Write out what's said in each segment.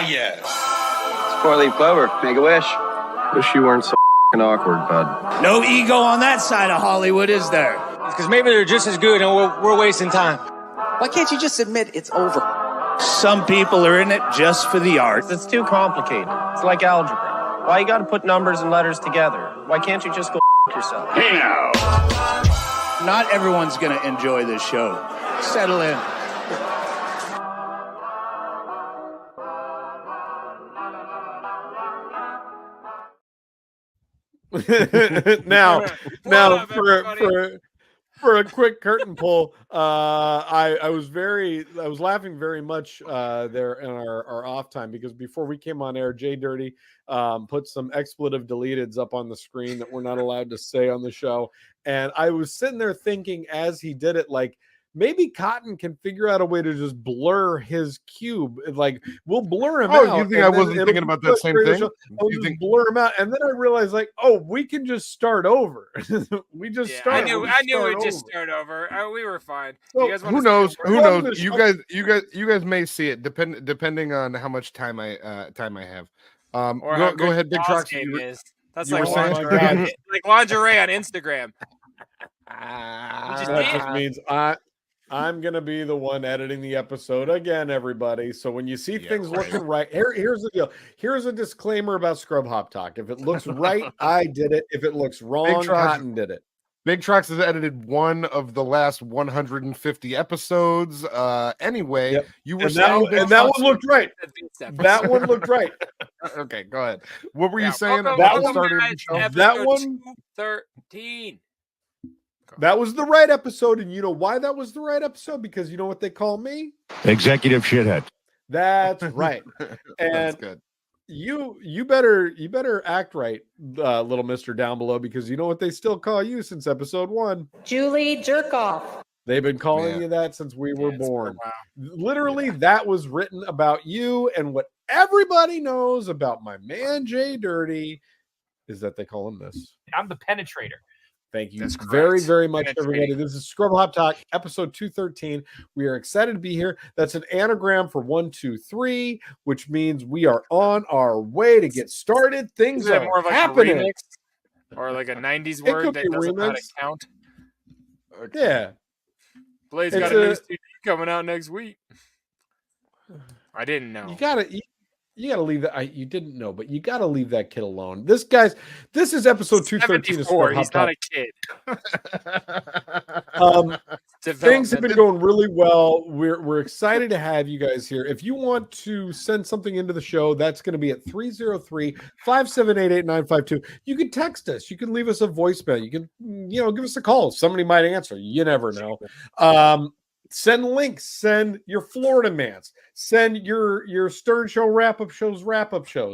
yes. It's four-leaf clover. Make a wish. Wish you weren't so awkward, bud. No ego on that side of Hollywood, is there? Because maybe they're just as good and we're wasting time. Why can't you just admit it's over? Some people are in it just for the art. It's too complicated. It's like algebra. Why you gotta put numbers and letters together? Why can't you just go yourself? Hey now. Not everyone's going to enjoy this show. Settle in. now for a quick curtain pull, I was laughing very much there in our off time, because before we came on air, JDirty put some expletive deleteds up on the screen that we're not allowed to say on the show, and I was sitting there thinking as he did it, like, maybe Cotton can figure out a way to just blur his cube. Like, we'll blur him out. Oh, you think I wasn't thinking about that same thing? You think blur him out, and then I realized, like, oh, we can just start over. We just start. I knew we'd just start over. We were fine. So, you guys who knows? Who knows? You guys may see it depending on how much time I have. Or go ahead, Big Trox. That's like lingerie on Instagram. That just means I'm going to be the one editing the episode again, everybody. So when you see things looking right, here's the deal. Here's a disclaimer about Scrub Hop Talk. If it looks right, I did it. If it looks wrong, Cotton did it. Big Trox has edited one of the last 150 episodes. Anyway, you were saying that one looked right. That one looked right. Okay, go ahead. What were you saying? That one 13. That was the right episode, and you know why that was the right episode? Because you know what they call me? Executive shithead. That's right. And that's good. You better act right, little mister down below, because you know what they still call you since episode 1? Julie Jerkoff. They've been calling you that since we were born. Literally, that was written about you, and what everybody knows about my man JDirty is that they call him this. I'm the penetrator. Thank you very, very much, everybody. This is Scrub Hop Talk, episode 213. We are excited to be here. That's an anagram for 1, 2, 3, which means we are on our way to get started. Things are more of like happening. A remix or like a 90s word that doesn't know how to count. Okay. Yeah. Blaze got a new CD coming out next week. I didn't know. You gotta leave that. You didn't know, but you gotta leave that kid alone. This is episode 213. He's not a kid. Things have been going really well. We're excited to have you guys here. If you want to send something into the show, that's going to be at 303-578-8952. You can text us. You can leave us a voicemail. You can, give us a call. Somebody might answer. You never know. Send links. Send your Florida mans. Send your Stern Show wrap-up show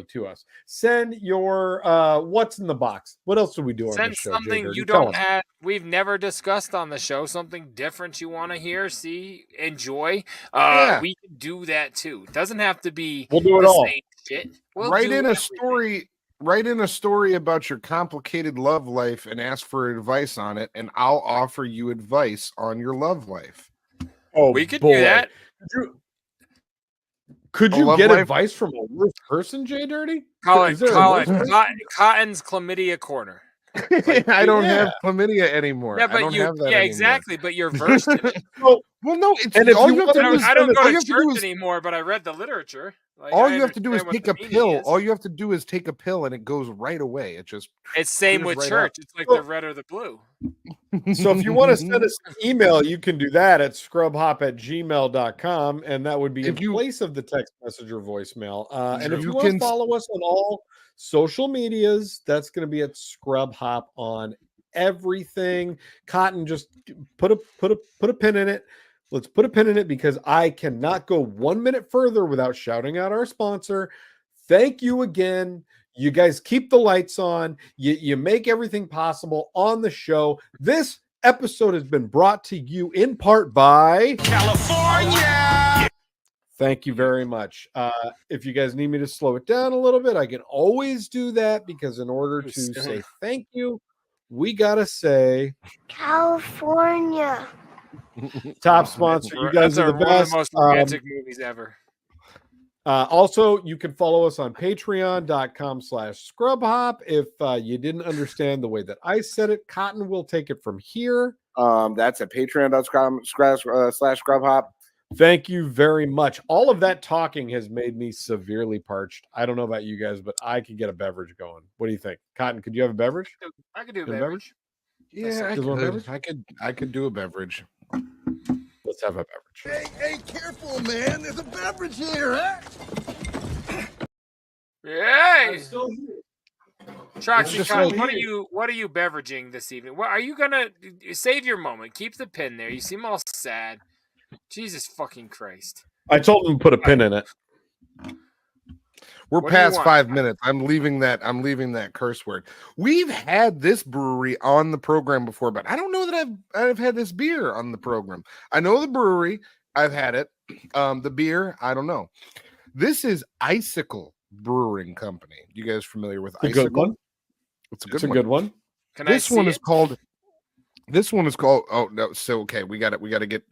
to us. Send your what's in the box. What else do we do on this show? Send something you don't have. We've never discussed on the show. Something different you want to hear, see, enjoy. We can do that too. It doesn't have to be. We'll do it all. Same shit. Write in a story about your complicated love life and ask for advice on it, and I'll offer you advice on your love life. Oh, we could do that. Could you get advice from a worse person, JDirty? Cotton's chlamydia corner. I don't have chlamydia anymore. Yeah, but exactly. But you're versed in it. Well, no. I don't go to church anymore, but I read the literature. All you have to do is take a pill. All you have to do is take a pill, and it goes right away. It's same with church. It's like the red or the blue. So if you want to send us an email, you can do that at scrubhop@gmail.com, and that would be in place of the text message or voicemail. And if you want to follow us on all social medias, that's going to be at scrubhop on everything. Cotton, just put a pin in it. Let's put a pin in it, because I cannot go 1 minute further without shouting out our sponsor. Thank you again. You guys keep the lights on. You make everything possible on the show. This episode has been brought to you in part by California. Thank you very much. If you guys need me to slow it down a little bit, I can always do that, because in order to say thank you, we got to say California. Top sponsor. You guys are the best. One of the most romantic movies ever. Also, you can follow us on patreon.com/scrubhop. If you didn't understand the way that I said it, Cotton will take it from here. That's at patreon.com/scrubhop. Thank you very much. All of that talking has made me severely parched. I don't know about you guys, but I could get a beverage going. What do you think? Cotton, could you have a beverage? I could do a beverage. Yeah, I could do a beverage. Let's have a beverage. Hey, careful, man. There's a beverage here, huh? Hey, Troxy just Cotton, so what are you beveraging this evening? What are you gonna save your moment? Keep the pin there. You seem all sad. Jesus fucking Christ! I told him to put a pin in it. We're What do you past want? 5 minutes. I'm leaving that curse word. We've had this brewery on the program before, but I don't know that I've had this beer on the program. I know the brewery, I've had it. The beer, I don't know. This is Icicle Brewing Company. You guys familiar with It's a Icicle? good one. It's a It's a good one. Can This I see one it? is called. This one is called. Oh no! So okay, we got to get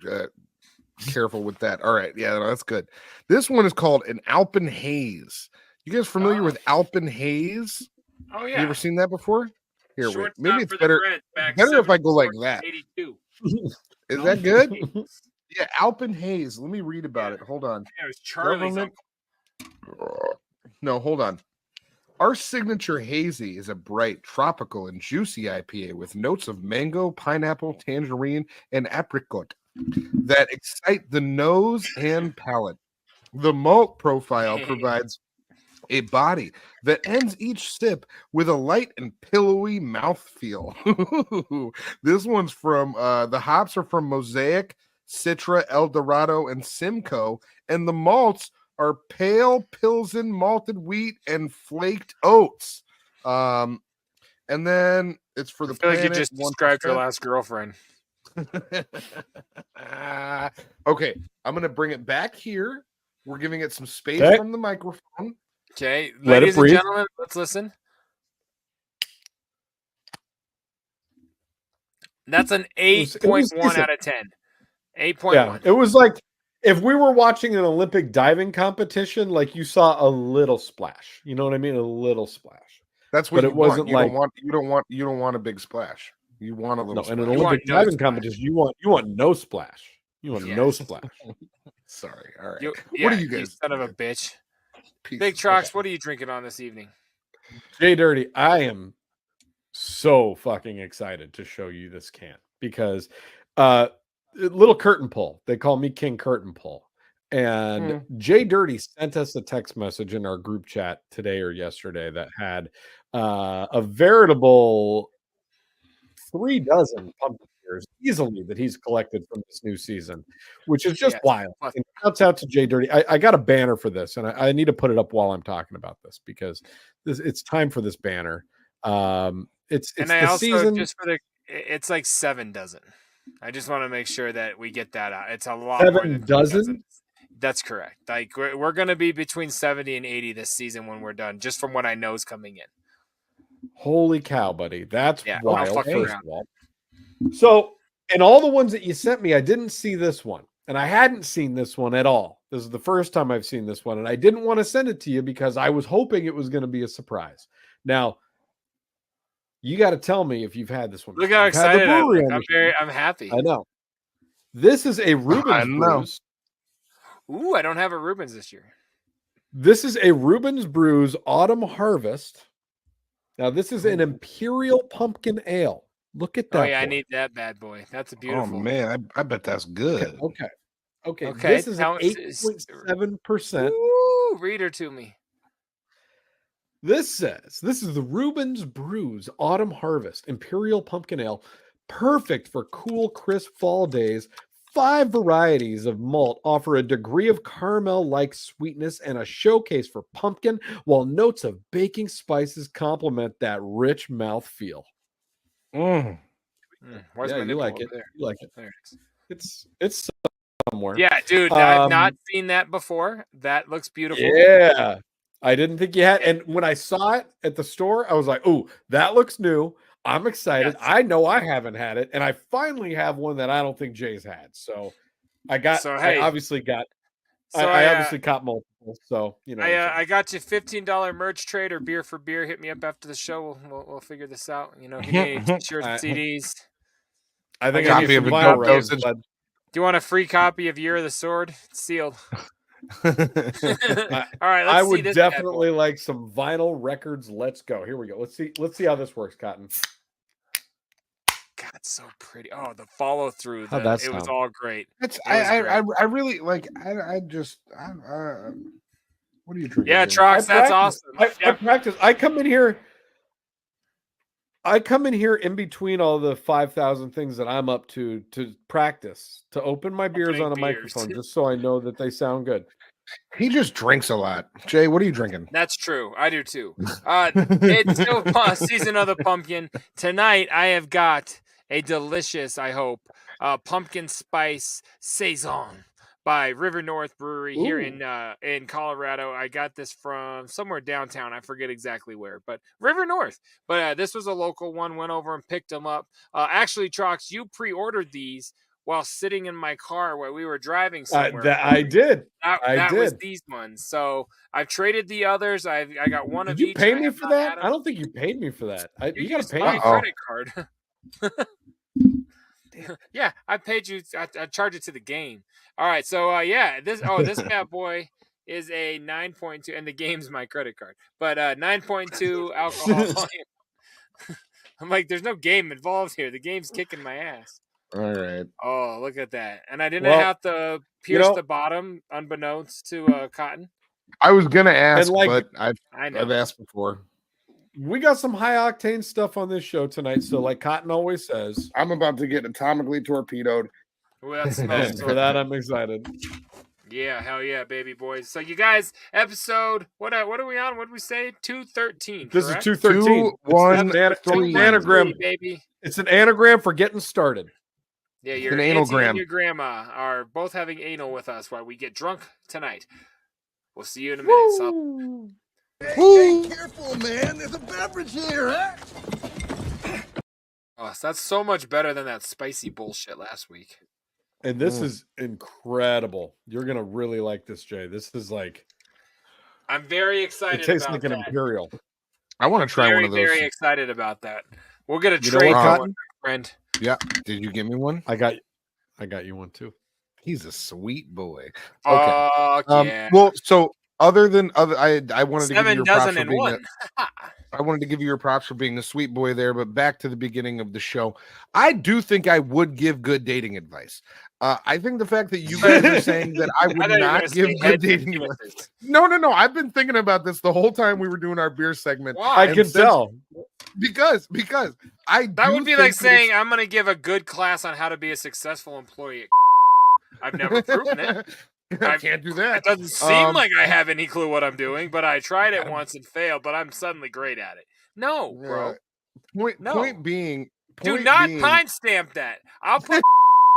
careful with that. All right, yeah, no, that's good. This one is called an Alpen Haze. You guys familiar with Alpen Haze? Oh yeah. You ever seen that before? Here, wait. Shortstop Maybe it's for the better. Reds back Better if I go like 74, that. 82. Is that good? Yeah, Alpen Haze. Let me read about it. Hold on. Yeah, it was Charlie's Government- uncle. No, hold on. Our signature hazy is a bright, tropical, and juicy IPA with notes of mango, pineapple, tangerine, and apricot that excite the nose and palate. The malt profile provides a body that ends each sip with a light and pillowy mouthfeel. This one's from the hops are from Mosaic, Citra, El Dorado, and Simcoe, and the malts are pale Pilsen malted wheat and flaked oats. And then it's for the I feel like you planet, just described your last girlfriend. Okay, I'm gonna bring it back here. We're giving it some space Okay. from the microphone. Okay, Let it ladies and breathe. gentlemen, let's listen. That's an was 8.1 decent. out of 10. 8.1. Yeah, it was like if we were watching an Olympic diving competition, like you saw a little splash. You know what I mean? A little splash. That's what But you it wasn't want. You like- don't want a big splash. You want a little No, splash. in an You want Olympic no diving splash. competition, you want no splash. You want no Yes. splash. Sorry. All right. Yeah, What are you guys? son of a bitch? Piece Big of- Trox, what are you drinking on this evening? JDirty, I am so fucking excited to show you this can because little curtain pull. They call me King Curtain Pull. And JDirty sent us a text message in our group chat today or yesterday that had a veritable 36 pumpkin beers easily that he's collected from this new season, which is just Yes. wild. And shouts out to JDirty. I got a banner for this, and I need to put it up while I'm talking about this because it's time for this banner. It's And the I also season. just for the it's like 7 dozen. I just want to make sure that we get that out. It's a lot 7 more than 3 dozen? That's correct. Like we're going to be between 70 and 80 this season when we're done, just from what I know is coming in. Holy cow, buddy. That's Yeah, wild. I'll fuck First around. of all. So, in all the ones that you sent me, I didn't see this one. And I hadn't seen this one at all. This is the first time I've seen this one. And I didn't want to send it to you because I was hoping it was going to be a surprise. Now, you got to tell me if you've had this one. Look how You've had the excited I brewery look. on the show. I'm happy. I know. This is a Reuben's know. Brews. Ooh, I don't have a Rubens this year. This is a Reuben's Brews Autumn Harvest. Now, this is an Imperial Pumpkin Ale. Look at that. Oh yeah, I boy. need that bad boy. That's a Oh beautiful. man, I bet that's good. Okay. Okay, This is an tell- 8.7%. Ooh, read her to me. This says this is the Reuben's Brews Autumn Harvest Imperial Pumpkin Ale, perfect for cool, crisp fall days. 5 varieties of malt offer a degree of caramel-like sweetness and a showcase for pumpkin, while notes of baking spices complement that rich mouthfeel. Where's Yeah, my you nipple like over it. there? You like it. There it is. It's somewhere. Yeah, dude, I've Um, not seen that before. That looks beautiful. Yeah. I didn't think you had. And when I saw it at the store, I was like, oh, that looks new. I'm excited. Yes. I know I haven't had it. And I finally have one that I don't think Jay's had. So I So, hey. I obviously got So I obviously caught multiple, so you know. I got you $15 merch trade or beer for beer. Hit me up after the show. We'll figure this out. You know, if you need any t-shirts, CDs. I think I need some vinyl records. Do you want a free copy of Year of the Sword? It's sealed. All right, I would definitely like some vinyl records. Let's go. Here we go. Let's see how this works, Cotton. God, it's so pretty. Oh, the follow through. How'd that it was sound? all great. I really like. I just. What are you drinking? Yeah, Trox, that's awesome. I practice. I come in here in between all the 5,000 things that I'm up to practice, to open my beers on a microphone, just so I know that they sound good. He just drinks a lot. Jay, what are you drinking? That's true. I do too. It's still season of the pumpkin. Tonight, I have got a delicious, I hope, pumpkin spice saison by River North Brewery here in Colorado. I got this from somewhere downtown. I forget exactly where, but River North. But this was a local one. Went over and picked them up. Actually, Trox, you pre-ordered these while sitting in my car while we were driving somewhere. I did. That was these ones. So I've traded the others. I got one of each. Did you pay me for that? I don't think you paid me for that. You got to pay me. Credit card. Yeah, I paid you. I charge it to the game. All right, so this bad boy is a 9.2, and the game's my credit card, but 9.2 alcohol volume. I'm like, there's no game involved here. The game's kicking my ass. All right. Oh, look at that! And I didn't have to pierce the bottom, unbeknownst to Cotton. I was gonna ask, but I've asked before. We got some high octane stuff on this show tonight, so like Cotton always says, I'm about to get atomically torpedoed. Well, that smells for that, I'm excited. Yeah, hell yeah, baby boys. So you guys, episode what are we on? What did we say? 213. This correct? is 213. 213, anagram, baby. It's an anagram for getting started. Yeah, your auntie and your grandma are both having anal with us while we get drunk tonight. We'll see you in a minute. So. Hey, careful, man. There's a beverage here, huh? Oh, that's so much better than that spicy bullshit last week. And this is incredible. You're going to really like this, Jay. This is like... I'm very excited It tastes about like an that. Imperial. I want to try one of those. Very excited about that. We'll get a trade one, friend. Yeah. Did you give me one? I got you one, too. He's a sweet boy. Okay. Yeah. Well, so... Other than I wanted to give you your props for being one. I wanted to give you your props for being a sweet boy there, but back to the beginning of the show, I do think I would give good dating advice. I think the fact that you guys are saying that I would not give good dating advice. No. I've been thinking about this the whole time we were doing our beer segment. Why? I can tell. Because that would be like saying I'm going to give a good class on how to be a successful employee. I've never proven it. I can't do that. It doesn't seem like I have any clue what I'm doing, but I tried it once and failed, but I'm suddenly great at it. No, bro. Point being... Do not timestamp that. I'll put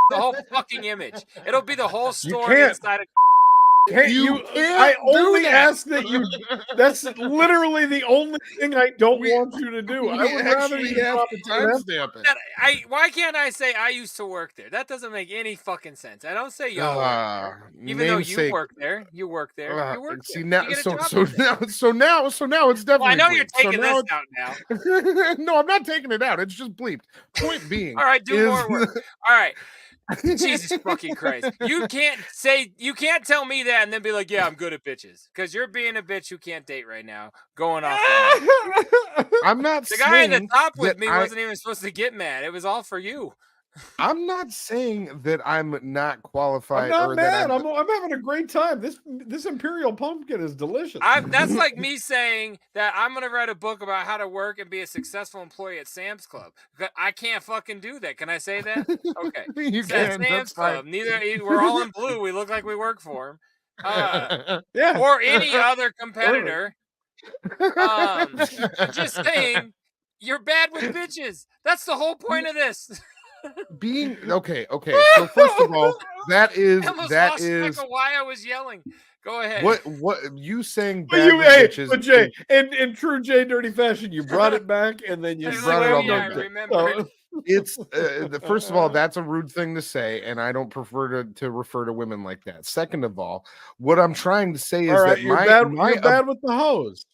the whole fucking image. It'll be the whole story inside of... I only ask that you. That's literally the only thing I don't want you to do. I would rather you have to timestamp it. Why can't I say I used to work there? That doesn't make any fucking sense. I don't say y'all work there. Even though you work there, you work there. You work see there. now, so now it's definitely. Well, I know bleeped. you're taking this out now. No, I'm not taking it out. It's just bleeped. Point being, all right, do more work. All right. Jesus fucking Christ. You can't tell me that and then be like, yeah, I'm good at bitches. Because you're being a bitch who can't date right now. Going off. I'm not the guy in the top with me wasn't even supposed to get mad. It was all for you. I'm not saying that I'm not qualified. I'm not mad. I'm having a great time. This Imperial Pumpkin is delicious. That's like me saying that I'm going to write a book about how to work and be a successful employee at Sam's Club. I can't fucking do that. Can I say that? Okay. You can. Sam's Club. We're all in blue. We look like we work for him. Yeah. Or any other competitor. Just saying, you're bad with bitches. That's the whole point of this. Being okay. So first of all, that is why I was yelling. Go ahead. What you saying? Bad bitches, but Jay, in true JDirty fashion, you brought it back and then you brought it all back. back. Remember. It's first of all, that's a rude thing to say, and I don't prefer to refer to women like that. Second of all, what I'm trying to say is that you're bad with the hose.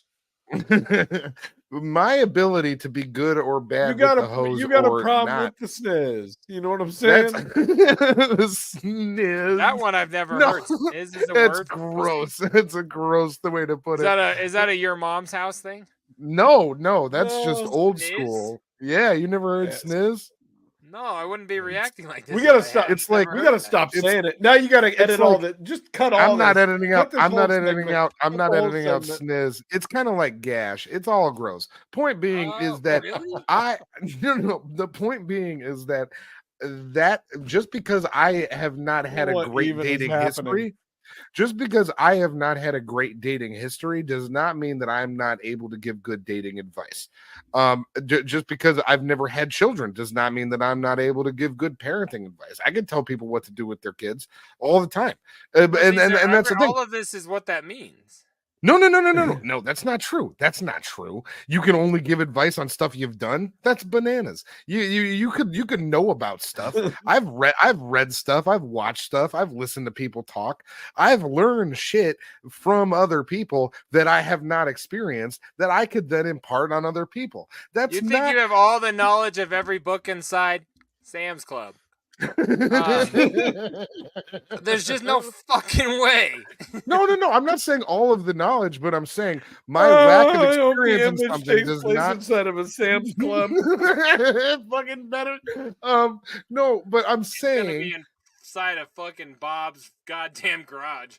My ability to be good or bad with the hose, you got a or problem not, with the sniz. You know what I'm saying? the sniz. That one I've never No, heard. Sniz is a it's word. gross. It's a gross the way to put it. Is that a your mom's house thing? No, that's just No. old Sniz? school. Yeah, you never heard sniz? No, I wouldn't be reacting like this. We gotta if I stop. had. It's like We gotta stop saying it. Now you gotta edit all that. Just cut all. I'm not this. editing out. Cut this I'm not whole editing segment. out. I'm Cut not the whole editing out segment. sniz. It's kind of like gash. It's all gross. Point being is that really? no. The point being is that just because I have not had a What great even is dating happening? history, just because I have not had a great dating history does not mean that I'm not able to give good dating advice. Just because I've never had children does not mean that I'm not able to give good parenting advice. I can tell people what to do with their kids all the time. And that's the thing. All of this is what that means. No, that's not true. That's not true. You can only give advice on stuff you've done. That's bananas. You could know about stuff. I've read stuff, I've watched stuff, I've listened to people talk. I've learned shit from other people that I have not experienced that I could then impart on other people. That's You think you have all the knowledge of every book inside Sam's Club? There's just no fucking way. No. I'm not saying all of the knowledge, but I'm saying my lack of experience in something does not inside of a Sam's Club. Fucking better. No, but I'm It's gonna saying be inside of fucking Bob's goddamn garage.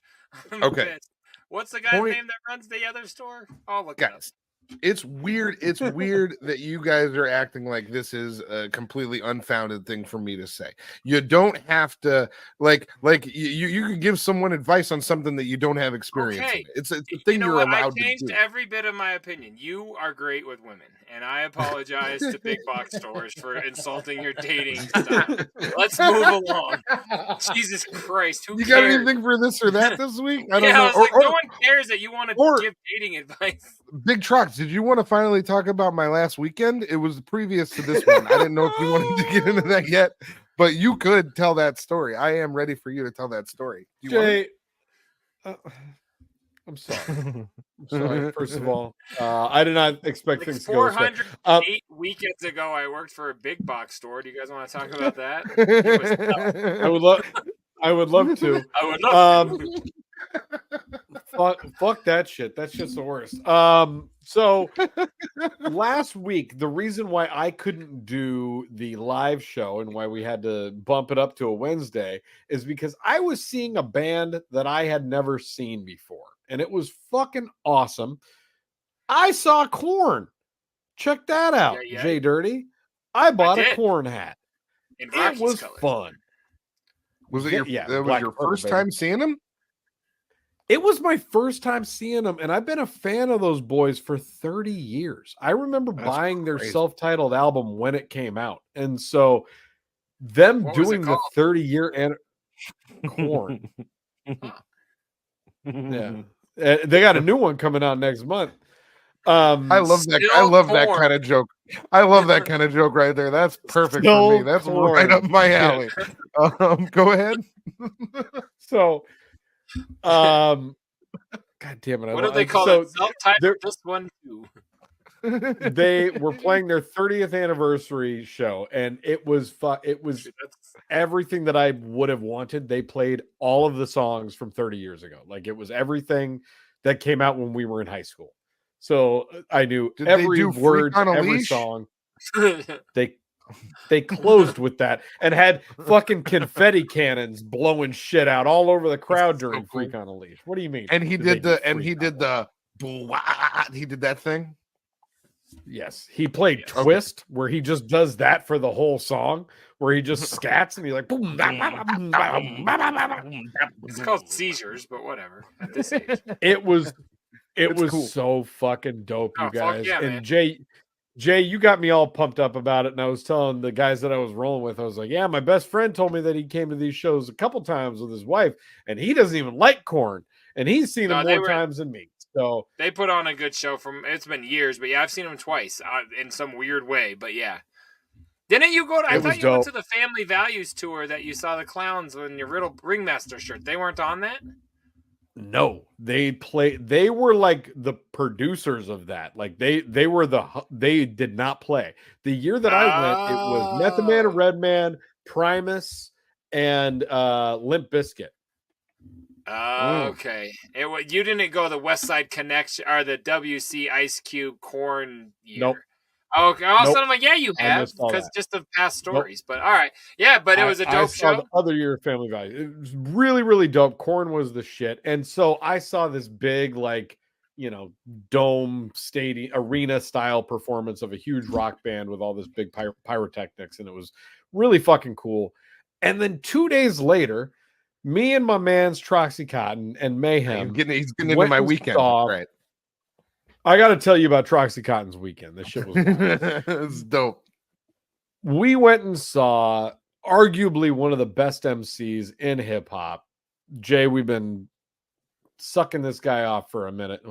I'm Okay. pissed. What's the guy's name that runs the other store? Oh, look at guys. It's weird. It's weird that you guys are acting like this is a completely unfounded thing for me to say. You don't have to like you can give someone advice on something that you don't have experience in. It's a thing you're allowed to do. I changed every bit of my opinion. You are great with women, and I apologize to big box stores for insulting your dating style. Let's move along. Jesus Christ, who You cares? got anything for this or that this week? I don't Yeah, know. I was like, no one cares that you want to give dating advice. Big Trox, did you want to finally talk about my last weekend? It was previous to this one. I didn't know if you wanted to get into that yet, but you could tell that story. I am ready for you to tell that story. Jay, I'm sorry. I'm sorry. First of all, I did not expect Like things to go this way. 408 weekends ago, I worked for a big box store. Do you guys want to talk about that? It was tough. I would love to. I would love to. Fuck that shit. That's just the worst. So last week, the reason why I couldn't do the live show and why we had to bump it up to a Wednesday is because I was seeing a band that I had never seen before, and it was fucking awesome. I saw Korn. Check that out, JDirty. I bought a Korn hat. It was fun. Was it your first time seeing them? It was my first time seeing them, and I've been a fan of those boys for 30 years. I remember buying their self-titled album when it came out, and so them doing the 30-year and Korn. Yeah, they got a new one coming out next month. I love that. I love that kind of joke. I love that kind of joke right there. That's perfect for me. That's right up my alley. Go ahead. So, God damn it! What do they call it? Self-titled this one too. They were playing their 30th anniversary show, and it was everything that I would have wanted. They played all of the songs from 30 years ago. Like it was everything that came out when we were in high school. So I knew every word, every song. They closed with that and had fucking confetti cannons blowing shit out all over the crowd during Freak on a Leash. What do you mean? And he did that thing. Yes, he played Twist, where he just does that for the whole song, where he just scats and he's like, boom, it's called seizures, but whatever. At this age, it was cool. So fucking dope, you guys. Yeah, and man. Jay, you got me all pumped up about it, and I was telling the guys that I was rolling with, I was like, yeah, my best friend told me that he came to these shows a couple times with his wife, and he doesn't even like Korn, and he's seen them more times than me. So they put on a good show. It's been years, but yeah, I've seen them twice in some weird way. But yeah, Didn't you go to? I It was thought you went dope. to the Family Values tour that you saw the clowns in your Riddle Ringmaster shirt. They weren't on that. No, they were like the producers of that. Like they did not play. The year that I went, it was Method Man and Redman, Primus, and Limp Bizkit. Okay. You didn't go the West Side Connection or the WC Ice Cube Corn year. Nope. Okay. All of a Nope. sudden, I'm like, yeah, you I have missed all because that. just of past stories. But all right, yeah. But it was a I dope saw show. the other year of Family Value. It was really, really dope. Korn was the shit. And so I saw this big, like, dome stadium arena style performance of a huge rock band with all this big pyrotechnics. And it was really fucking cool. And then 2 days later, me and my man's Troxy Cotton and Mayhem. He's getting into my weekend. Right. I got to tell you about Troxy Cotton's weekend. This shit was it's dope. We went and saw arguably one of the best MCs in hip hop. Jay, we've been sucking this guy off for a minute.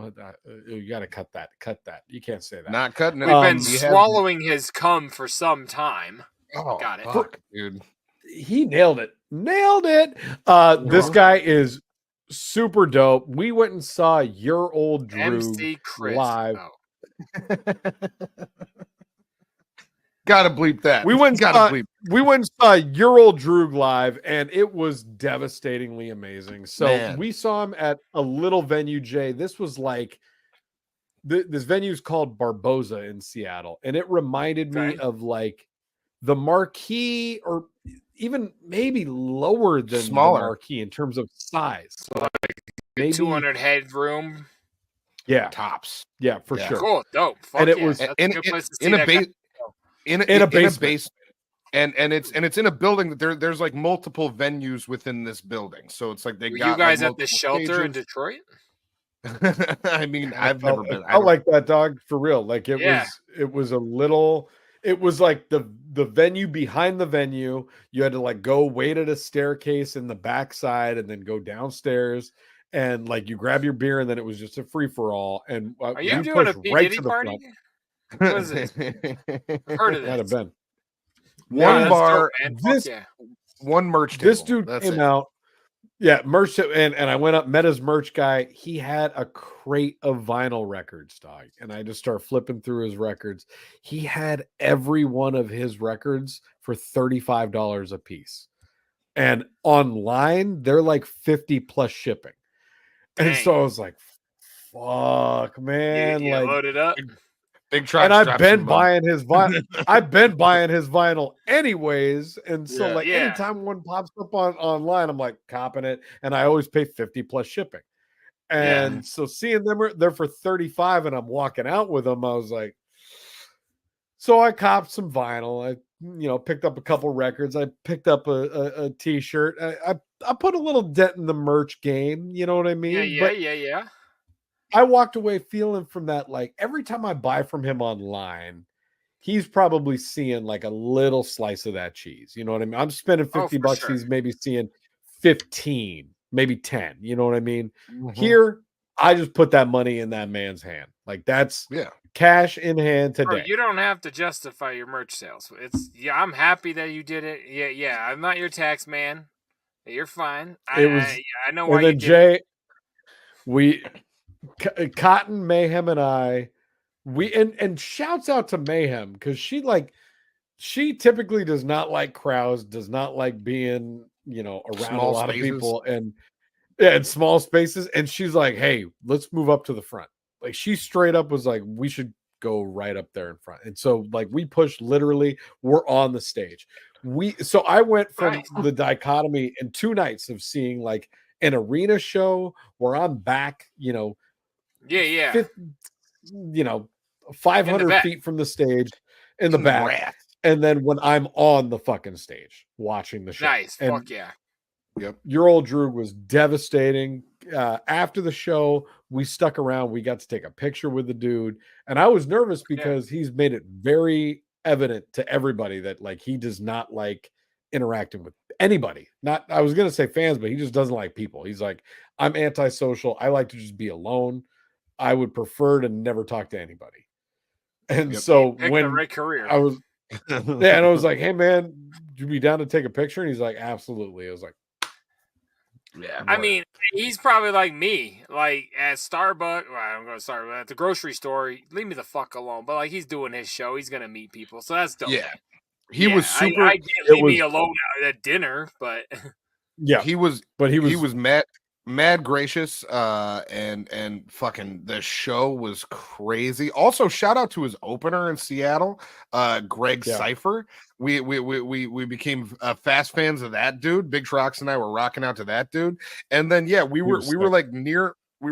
You got to cut that. Cut that. You can't say that. Not cutting it. We've been swallowing his cum for some time. Oh, got it. Fuck, dude. He nailed it. This guy is super dope. We went and saw Your Old Droog MC Chris. live. Oh. Gotta bleep that. We went and saw Your Old Droog live, and it was devastatingly amazing. So we saw him at a little venue, Jay. This was like this venue is called Barboza in Seattle, and it reminded me of like the Marquee, or even maybe lower than smaller the Marquee in terms of size. Like maybe 200 head room. Yeah, tops. Yeah, for sure. Cool, dope. Fuck and it yeah. was in a basement. And it's in a building that there's like multiple venues within this building. So it's like Were you guys at the shelter in Detroit? I mean, I've never been. I like that, dog, for real. Like it was a little. It was like the venue behind the venue. You had to like go wait at a staircase in the backside and then go downstairs, and like you grab your beer, and then it was just a free for all. And are you doing a P. Diddy party? What is it? I've heard of Might have been. One bar, dope, one merch table. This dude came out. Yeah, merch, and I went up, met his merch guy. He had a crate of vinyl records, dog. And I just started flipping through his records. He had every one of his records for $35 a piece. And online, they're like 50 plus shipping. And Dang. so I was like, fuck, man. You like loaded up. Big Trox, and I've been buying his vinyl. I've been buying his vinyl anyways. And so anytime one pops up online, I'm like copping it. And I always pay 50 plus shipping. And so seeing them there for 35 and I'm walking out with them, I was like, so I copped some vinyl. I picked up a couple records. I picked up a t-shirt. I put a little dent in the merch game. You know what I mean? Yeah. I walked away feeling from that, like every time I buy from him online, he's probably seeing like a little slice of that cheese. You know what I mean? I'm spending $50. Sure. He's maybe seeing 15, maybe 10. You know what I mean? Mm-hmm. Here, I just put that money in that man's hand. Like that's cash in hand today. Bro, you don't have to justify your merch sales. I'm happy that you did it. Yeah. I'm not your tax man. You're fine. I know why you did it. We Cotton, Mayhem, and I, and shouts out to Mayhem because she typically does not like crowds, does not like being around small a lot spaces. Of people and in small spaces. And she's like, hey, let's move up to the front. Like she straight up was like, we should go right up there in front. And so like we pushed, literally, we're on the stage. So I went from the dichotomy in 2 nights of seeing like an arena show where I'm back, 500 feet from the stage in the back. And then when I'm on the fucking stage watching the show. Nice. And fuck yeah. Yep. Your Old Droog was devastating. After the show, we stuck around. We got to take a picture with the dude. And I was nervous because he's made it very evident to everybody that like he does not like interacting with anybody. I was going to say fans, but he just doesn't like people. He's like, I'm antisocial. I like to just be alone. I would prefer to never talk to anybody. And so when right career. I was Yeah, and I was like, "Hey, man, would you be down to take a picture?" And he's like, "Absolutely." I was like, Yeah, I mean, he's probably like me, like at Starbucks. Well, I don't go to Starbucks at the grocery store. Leave me the fuck alone. But like, he's doing his show. He's gonna meet people, so that's dope. yeah. He was super. I did leave me alone at dinner, but yeah, he was mad gracious. And fucking the show was crazy. Also, shout out to his opener in Seattle, Greg Cypher. We became fast fans of that dude. Big Trox and I were rocking out to that dude. And then we were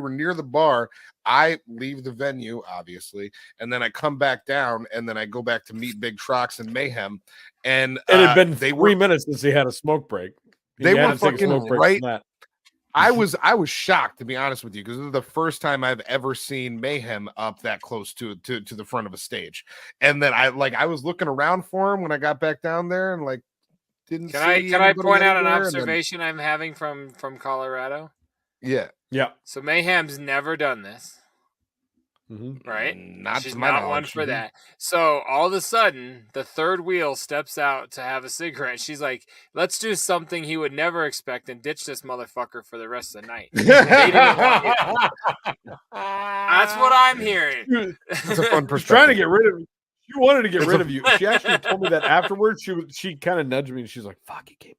near the bar. I leave the venue, obviously, and then I come back down, and then I go back to meet Big Trox and Mayhem. And it had been 3 minutes since he had a smoke break. They were fucking right. I was shocked, to be honest with you, because this is the first time I've ever seen Mayhem up that close to the front of a stage. And then I was looking around for him when I got back down there, and like didn't. Can I point out an observation I'm having from Colorado? Yeah. So Mayhem's never done this, right? She's not one for that. So all of a sudden, the third wheel steps out to have a cigarette. She's like, "Let's do something he would never expect and ditch this motherfucker for the rest of the night." That's what I'm hearing. That's a fun perspective. Trying to get rid of you. She wanted to get rid of you. She actually told me that afterwards. She kind of nudged me and she's like, "Fuck, he came back."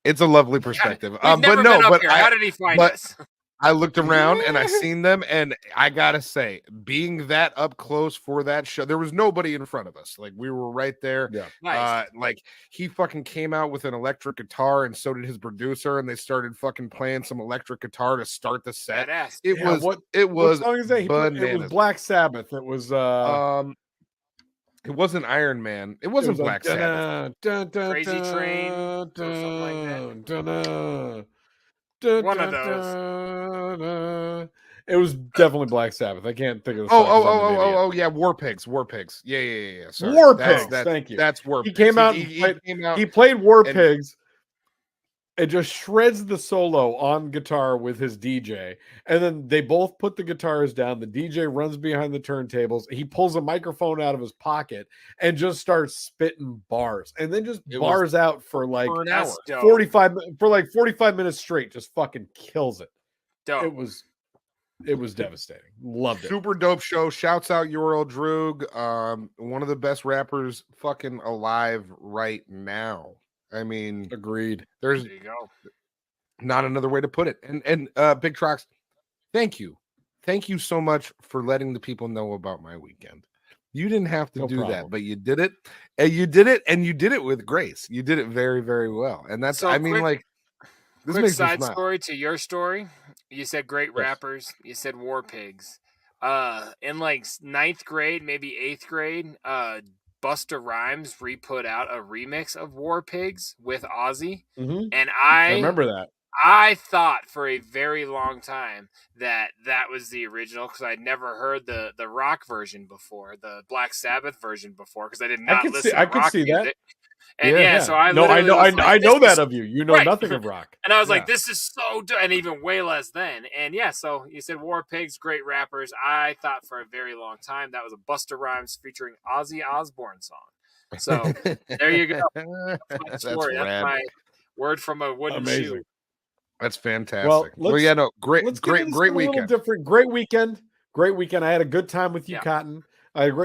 It's a lovely perspective. How did he find us? I looked around and I seen them, and I gotta say, being that up close for that show, there was nobody in front of us. Like, we were right there. Yeah. Nice. Like, he fucking came out with an electric guitar, and so did his producer, and they started fucking playing some electric guitar to start the set. Badass. What song is that? It was Black Sabbath. It was it wasn't Iron Man. It wasn't Black Sabbath. Crazy Train. Something like that. One of those. It was definitely Black Sabbath. I can't think of the song. Yeah, War Pigs. Yeah. Sorry. War Pigs. Thank you. That's War Pigs. He came out. He played War Pigs. It just shreds the solo on guitar with his DJ, and then they both put the guitars down. The DJ runs behind the turntables. He pulls a microphone out of his pocket and just starts spitting bars, and then just bars out for like an hour, 45 minutes straight. Just fucking kills it. Dope. It was devastating. Loved it. Super dope show. Shouts out Your Old Droog. One of the best rappers fucking alive right now. I mean, agreed. There you go. Not another way to put it. And Big Trox, thank you so much for letting the people know about my weekend. You didn't have to do that, but you did it, and you did it with grace. You did it very, very well, and that's. So this quick makes me side smile. story to your story. You said great rappers. You said War Pigs. In like 9th grade, maybe 8th grade, Busta Rhymes re-put out a remix of War Pigs with Ozzy, and I remember that. I thought for a very long time that was the original because I'd never heard the rock version before, the Black Sabbath version before, because I did not listen to rock music. That. And so I know that of you. You know nothing of rock. And I was like, this is so and even way less then. And so you said War Pigs, great rappers. I thought for a very long time that was a Busta Rhymes featuring Ozzy Osbourne song. So there you go. That's my word from a wooden shoe. That's fantastic. Great weekend. Great weekend. I had a good time with you, Cotton.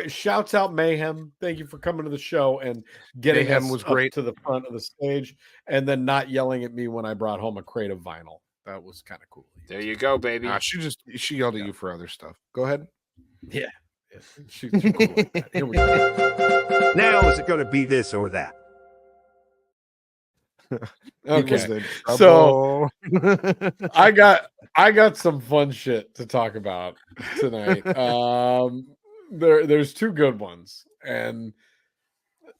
Shouts out Mayhem. Thank you for coming to the show and getting Mayhem was great to the front of the stage, and then not yelling at me when I brought home a crate of vinyl. That was kind of cool. There you go, baby. She yelled at you for other stuff. Go ahead. Yeah. She's cool like that. Here we go. Now is it going to be this or that? Okay. So I got some fun shit to talk about tonight. There's two good ones, and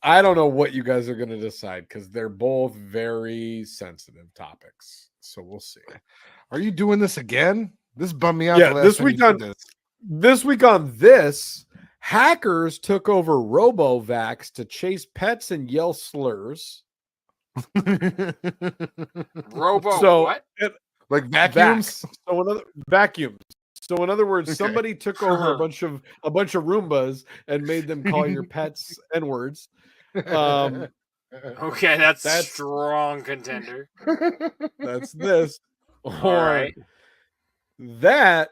I don't know what you guys are going to decide because they're both very sensitive topics. So we'll see. Are you doing this again? This bummed me out. Yeah, this week on this, hackers took over RoboVax to chase pets and yell slurs. What? Like vacuums? So another vacuums. So in other words, somebody took over a bunch of Roombas and made them call your pets N-words. Okay, that's strong contender. That's this. All right. That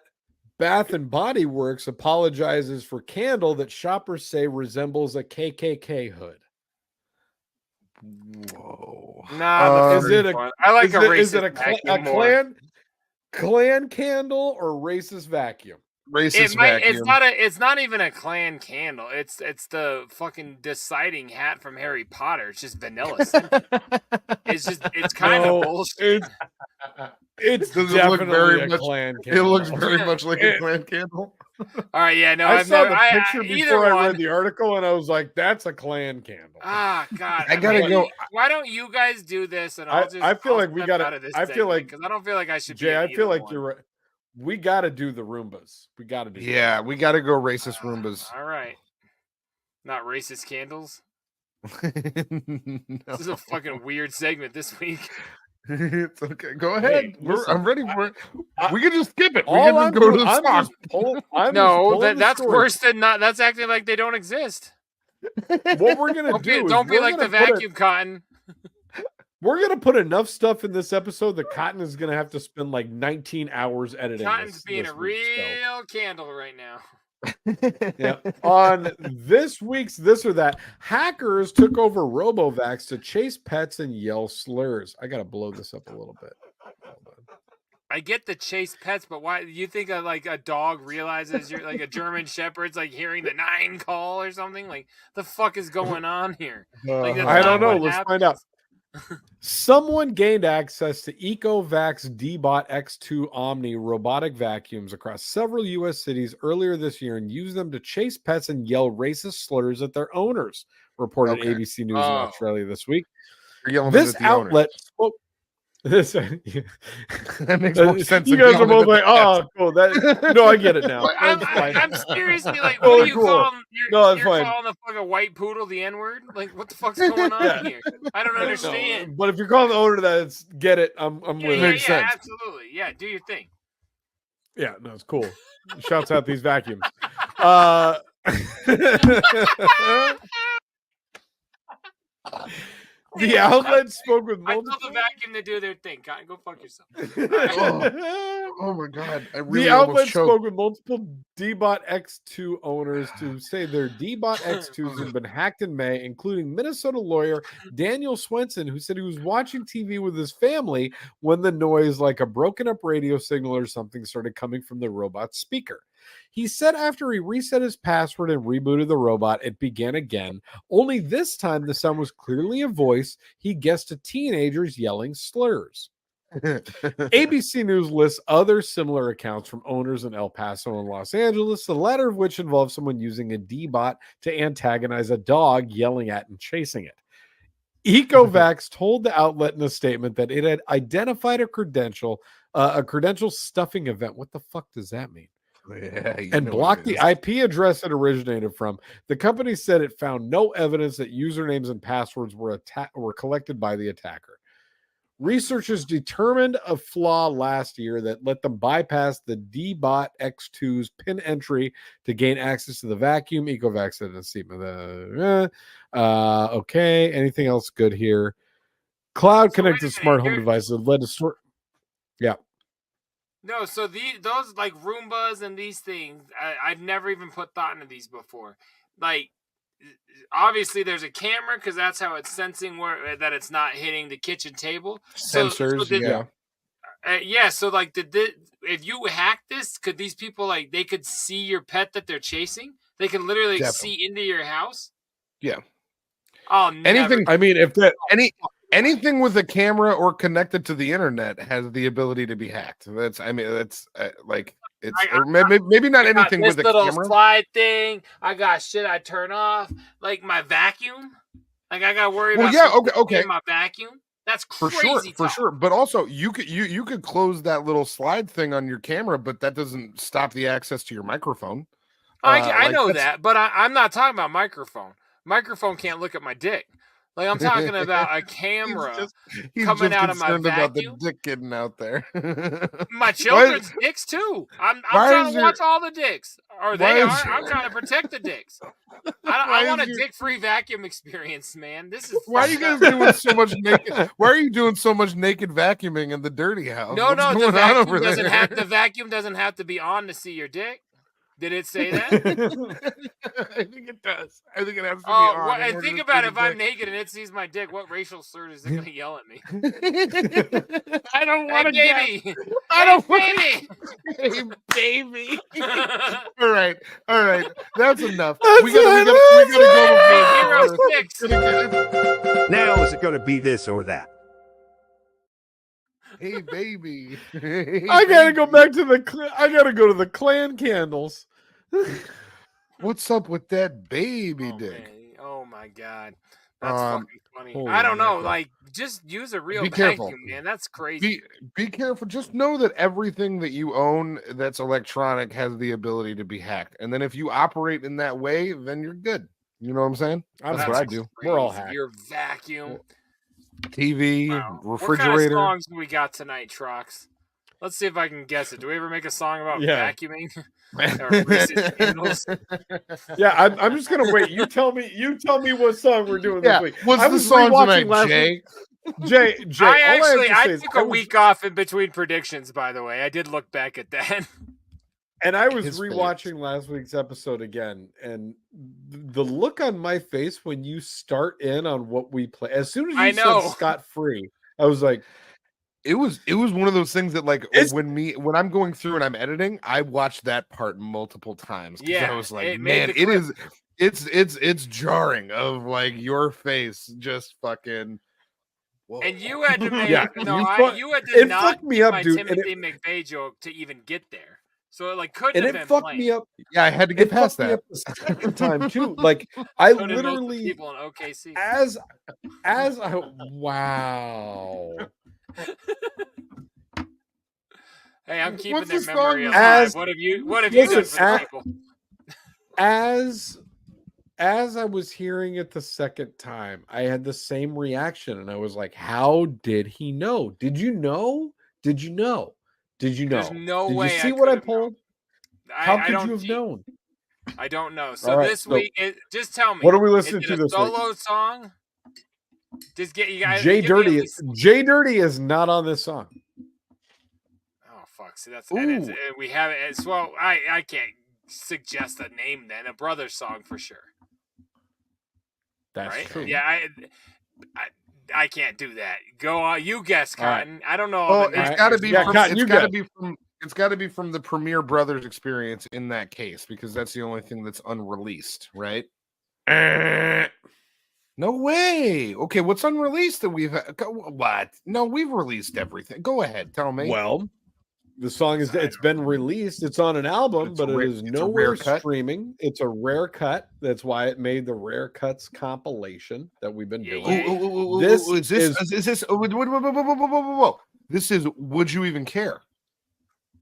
Bath and Body Works apologizes for candle that shoppers say resembles a KKK hood. Whoa. Nah, is it a clan candle or racist vacuum? Vacuum. It's not even a clan candle. It's the fucking deciding hat from Harry Potter. It's just vanilla scented. it's kind of bullshit. It's definitely a clan candle. It looks very much like a clan candle. All right, yeah, no, I saw the picture before I read the article, and I was like, "That's a clan candle." Ah, God, I gotta go. Why don't you guys do this? And I feel like we got to. I feel like because I don't feel like I should. Jay, I feel like you're right. We got to do the Roombas. We got to do. Yeah, we got to go racist Roombas. All right, not racist candles. No. This is a fucking weird segment this week. It's okay. Go ahead. I'm ready for it. We can just skip it. We All can just go to the song. No, that's worse than not. That's acting like they don't exist. What we're gonna do? Don't be like the vacuum cotton. We're gonna put enough stuff in this episode that Cotton is gonna have to spend like 19 hours editing. Cotton's being a real candle right now. Yeah. On this week's This or That, hackers took over RoboVax to chase pets and yell slurs. I gotta blow this up a little bit. I get the chase pets, but why you think like a dog realizes you're like a German Shepherd's like hearing the 9 call or something? Like the fuck is going on here? Like, I don't know. Let's find out. Someone gained access to EcoVax D-Bot X2 Omni robotic vacuums across several U.S. cities earlier this year and used them to chase pets and yell racist slurs at their owners, reported ABC News in Australia this week. This outlet spoke. That makes more sense. You guys are both like, "Oh, cool." No, I get it now. I'm seriously like, what are you calling? You're fine. calling the fucking white poodle the N-word? Like, what the fuck's going on here? I don't understand. No, but if you're calling the owner that, it's get it. I'm with it. Makes sense. Absolutely. Yeah, do your thing. Yeah, no, it's cool. Shouts out these vacuums. The outlet spoke with multiple. I told the vacuum to do their thing. Go fuck yourself. Oh my god! The outlet spoke with multiple D-Bot X2 owners to say their D-Bot X2s have been hacked in May, including Minnesota lawyer Daniel Swenson, who said he was watching TV with his family when the noise, like a broken up radio signal or something, started coming from the robot's speaker. He said after he reset his password and rebooted the robot, it began again. Only this time, the sound was clearly a voice. He guessed a teenager's yelling slurs. ABC News lists other similar accounts from owners in El Paso and Los Angeles, the latter of which involved someone using a D-Bot to antagonize a dog, yelling at and chasing it. EcoVax told the outlet in a statement that it had identified a credential stuffing event. What the fuck does that mean? Yeah, and blocked the IP address it originated from. The company said it found no evidence that usernames and passwords were collected by the attacker. Researchers determined a flaw last year that let them bypass the D-Bot X2's PIN entry to gain access to the vacuum. EcoVax said in a statement. Okay, anything else good here? Cloud connected smart home devices led to store. Yeah. No, so those like Roombas and these things, I've never even put thought into these before. Like, obviously there's a camera because that's how it's sensing that it's not hitting the kitchen table. Sensors, yeah. So like, if you hack this, could these people like they could see your pet that they're chasing? They can literally see into your house. Yeah. Oh, anything. I mean, if that anything with a camera or connected to the internet has the ability to be hacked. Maybe not anything with a little camera. Slide thing. I got shit I turn off, like my vacuum. Like I got worried about okay. my vacuum. That's for crazy. For sure. But also you could close that little slide thing on your camera, but that doesn't stop the access to your microphone. I know that, but I'm not talking about microphone. Microphone can't look at my dick. Like I'm talking about a camera he's coming just out of my concerned about the vacuum. dick getting out there. My children's dicks too. I'm trying to watch all the dicks, or they are. I'm trying to protect the dicks. I want a dick-free vacuum experience, man. This is why are you guys doing so much naked? Why are you doing so much naked vacuuming in the dirty house? No, What's the going on vacuum over doesn't there? have the vacuum doesn't have to be on to see your dick. Did it say that? I think it does. I think it has to be on. Well, and think about it, if I'm naked and it sees my dick, what racial slur is it going to yell at me? I don't want to baby. I don't baby. Hey, baby. All right. That's enough. That's We gotta go before. Hero 6. Now is it going to be this or that? Hey, baby. I gotta go back to I gotta go to the clan candles. What's up with that baby dick? Man. Oh my god, that's fucking funny. I don't know, like just use a real vacuum, man. That's crazy. Be careful. Just know that everything that you own that's electronic has the ability to be hacked, and then if you operate in that way, then you're good. You know what I'm saying? That's what I do. Crazy. We're all hacked. Your vacuum. TV, refrigerator. What kind of songs do we got tonight, Trox? Let's see if I can guess it. Do we ever make a song about vacuuming? Yeah, I'm just gonna wait. You tell me what song we're doing this week. What's the song tonight, Jay? Jay, I took a week off in between predictions, by the way. I did look back at that. And I was rewatching last week's episode again, and the look on my face when you start in on what we play, as soon as you said Scott Free, I was like, it was one of those things that like when I'm going through and I'm editing, I watch that part multiple times. Yeah, I was like, man, it's jarring of like your face just fucking. Whoa. And you had to make you had to it not fucked me up, my dude. Timothy McVeigh joke to even get there. So it like couldn't have been fucked me up. Yeah, I had to get past that the second time too. Like I couldn't literally people in OKC. as I wow. Hey, I'm keeping What's their the memory song? alive. What have you done for the people? As I was hearing it the second time, I had the same reaction, and I was like, "How did he know? Did you know? Did you know? Did you know? There's no did way you see I what I could've pulled? known. How could you have known? I don't know. So All right, this week, just tell me. What are we listening is to it a this solo week? song? Just get you guys. JDirty is not on this song. Oh fuck! See, and we have it as well. I can't suggest a name then. A Brothers song for sure. That's right? true. Yeah, I can't do that. Go on, you guess, Cotton. I don't know. Oh, it's got to be. It's got to be from the Premier Brothers experience in that case because that's the only thing that's unreleased, right? No way. Okay, what's unreleased that we've what? No, we've released everything. Go ahead, tell me. Well, the song it's been released. It's on an album, but it is nowhere streaming. It's a rare cut. That's why it made the rare cuts compilation that we've been doing. This is Would You Even Care?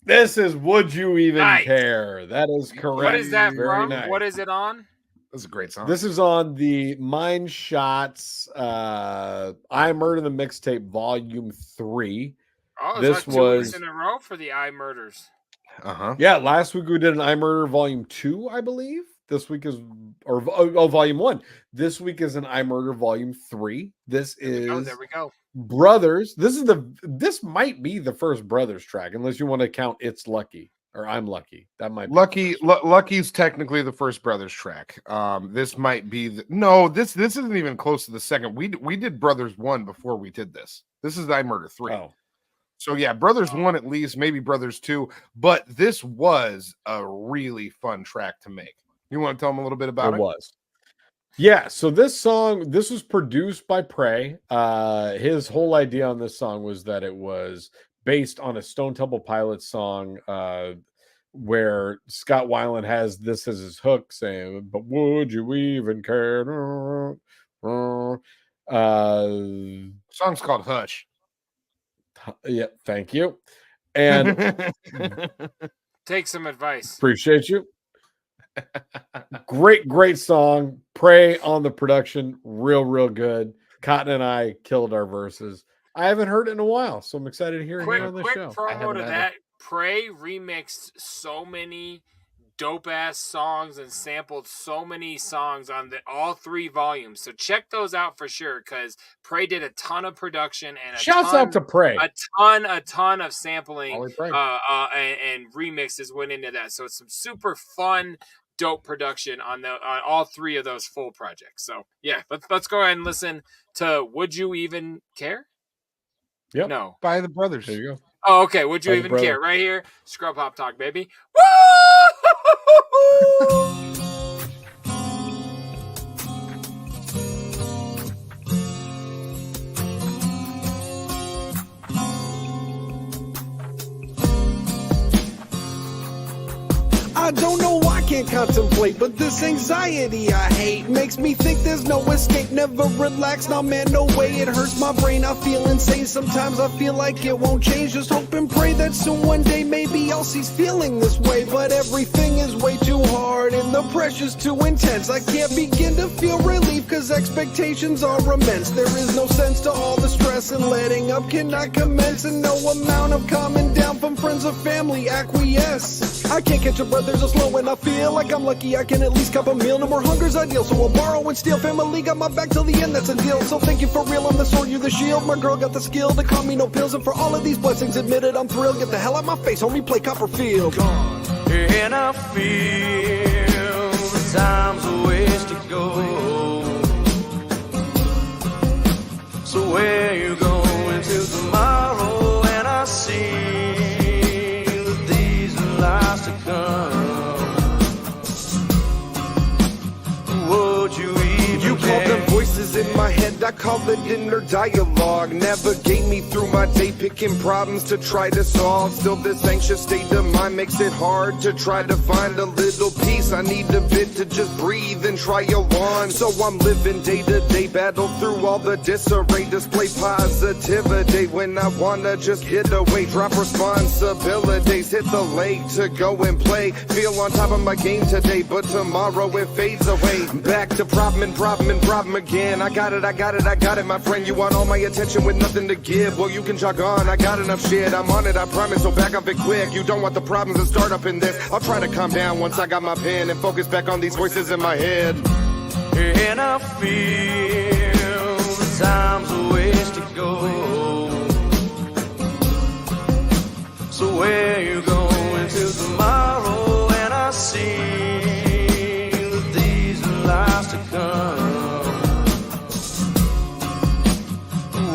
This is Would You Even Care? That is correct. What is that Very from? nice. What is it on? That's a great song. This is on the Mind Shots I Murder the Mixtape Volume 3. Oh, this was 2 weeks in a row for the I Murders. Yeah, last week we did an I Murder Volume 2, I believe. This week is Volume 1. This week is an I Murder Volume 3. There we go. Brothers. This might be the first Brothers track, unless you want to count It's Lucky or I'm Lucky. That might be Lucky's technically the first Brothers track. This might be this isn't even close to the second. We did Brothers 1 before we did this. This is I Murder 3. Oh. So yeah, Brothers 1 at least, maybe Brothers 2, but this was a really fun track to make. You want to tell them a little bit about it? It was. Yeah, so this was produced by Prey. His whole idea on this song was that it was based on a Stone Temple Pilots song where Scott Weiland has this as his hook saying, "But would you even care?" Song's called Hush. Yeah, thank you. And take some advice. Appreciate you. Great song. Prey on the production, real good. Cotton and I killed our verses. I haven't heard it in a while, so I'm excited to hear it here on the show. Quick promo to that. Prey remixed so many dope ass songs and sampled so many songs on all 3 volumes. So check those out for sure, because Prey did a ton of production and shouts out to Prey. A ton of sampling and remixes went into that. So it's some super fun, dope production on all 3 of those full projects. So yeah, let's go ahead and listen to Would You Even Care? Yep. No. By the Brothers. There you go. Oh, okay. Would you even care? Right here. Scrub Hop Talk, baby. Woo! I don't know, I can't contemplate, but this anxiety I hate makes me think there's no escape, never relax, nah man, no way, it hurts my brain, I feel insane, sometimes I feel like it won't change, just hope and pray that soon one day maybe I'll cease feeling this way, but everything is way too hard and the pressure's too intense, I can't begin to feel relief cause expectations are immense, there is no sense to all the stress and letting up cannot commence, and no amount of calming down from friends or family acquiesce, I can't catch a breath, there's a slow and I feel like I'm lucky I can at least cup a meal, no more hunger's ideal, so I'll borrow and steal, family got my back till the end, that's a deal, so thank you for real, I'm the sword, you the shield, my girl got the skill to call me no pills, and for all of these blessings admitted I'm thrilled, get the hell out my face, homie, play Copperfield. And I feel the time's a ways to go, so where you going to tomorrow, and I see that these are lies to come. You call them voices in my head, I call it inner dialogue. Navigate me through my day, picking problems to try to solve. Still this anxious state of mind makes it hard to try to find a little peace. I need a bit to just breathe and try on. So I'm living day to day, battle through all the disarray. Display positivity when I wanna just get away. Drop responsibilities, hit the lake to go and play. Feel on top of my game today, but tomorrow it fades away. Back to problem again. I got it, my friend. You want all my attention with nothing to give? Well, you can jog on, I got enough shit. I'm on it, I promise, so back up it quick. You don't want the problems to start up in this. I'll try to calm down once I got my pen and focus back on these voices in my head. And I feel the time's a ways to go, so where you going to tomorrow, and I see that these are lies to come.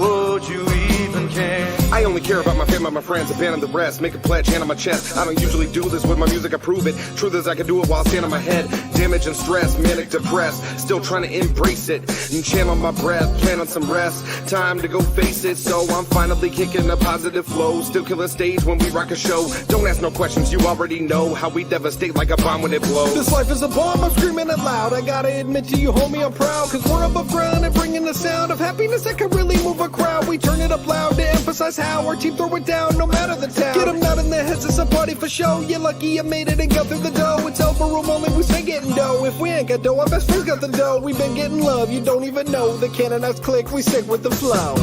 Would you even care? I only care about my family, my friends, abandon the rest. Make a pledge, hand on my chest. I don't usually do this with my music, I prove it. Truth is I can do it while I stand on my head. Damage and stress, manic depressed. Still trying to embrace it and channel my breath. Plan on some rest, time to go face it. So I'm finally kicking a positive flow. Still kill a stage when we rock a show. Don't ask no questions, you already know how we devastate like a bomb when it blows. This life is a bomb, I'm screaming it loud. I gotta admit to you, homie, I'm proud. Cause we're above ground and bringing the sound of happiness that can really move a crowd. We turn it up loud to emphasize how our team throw it down, no matter the town. Get them out in their heads, it's a party for show. You're lucky you made it and got through the dough. It's elbow room only, we stay getting dough. If we ain't got dough, our best friends got the dough. We been getting love, you don't even know. The canonized click, we stick with the flow.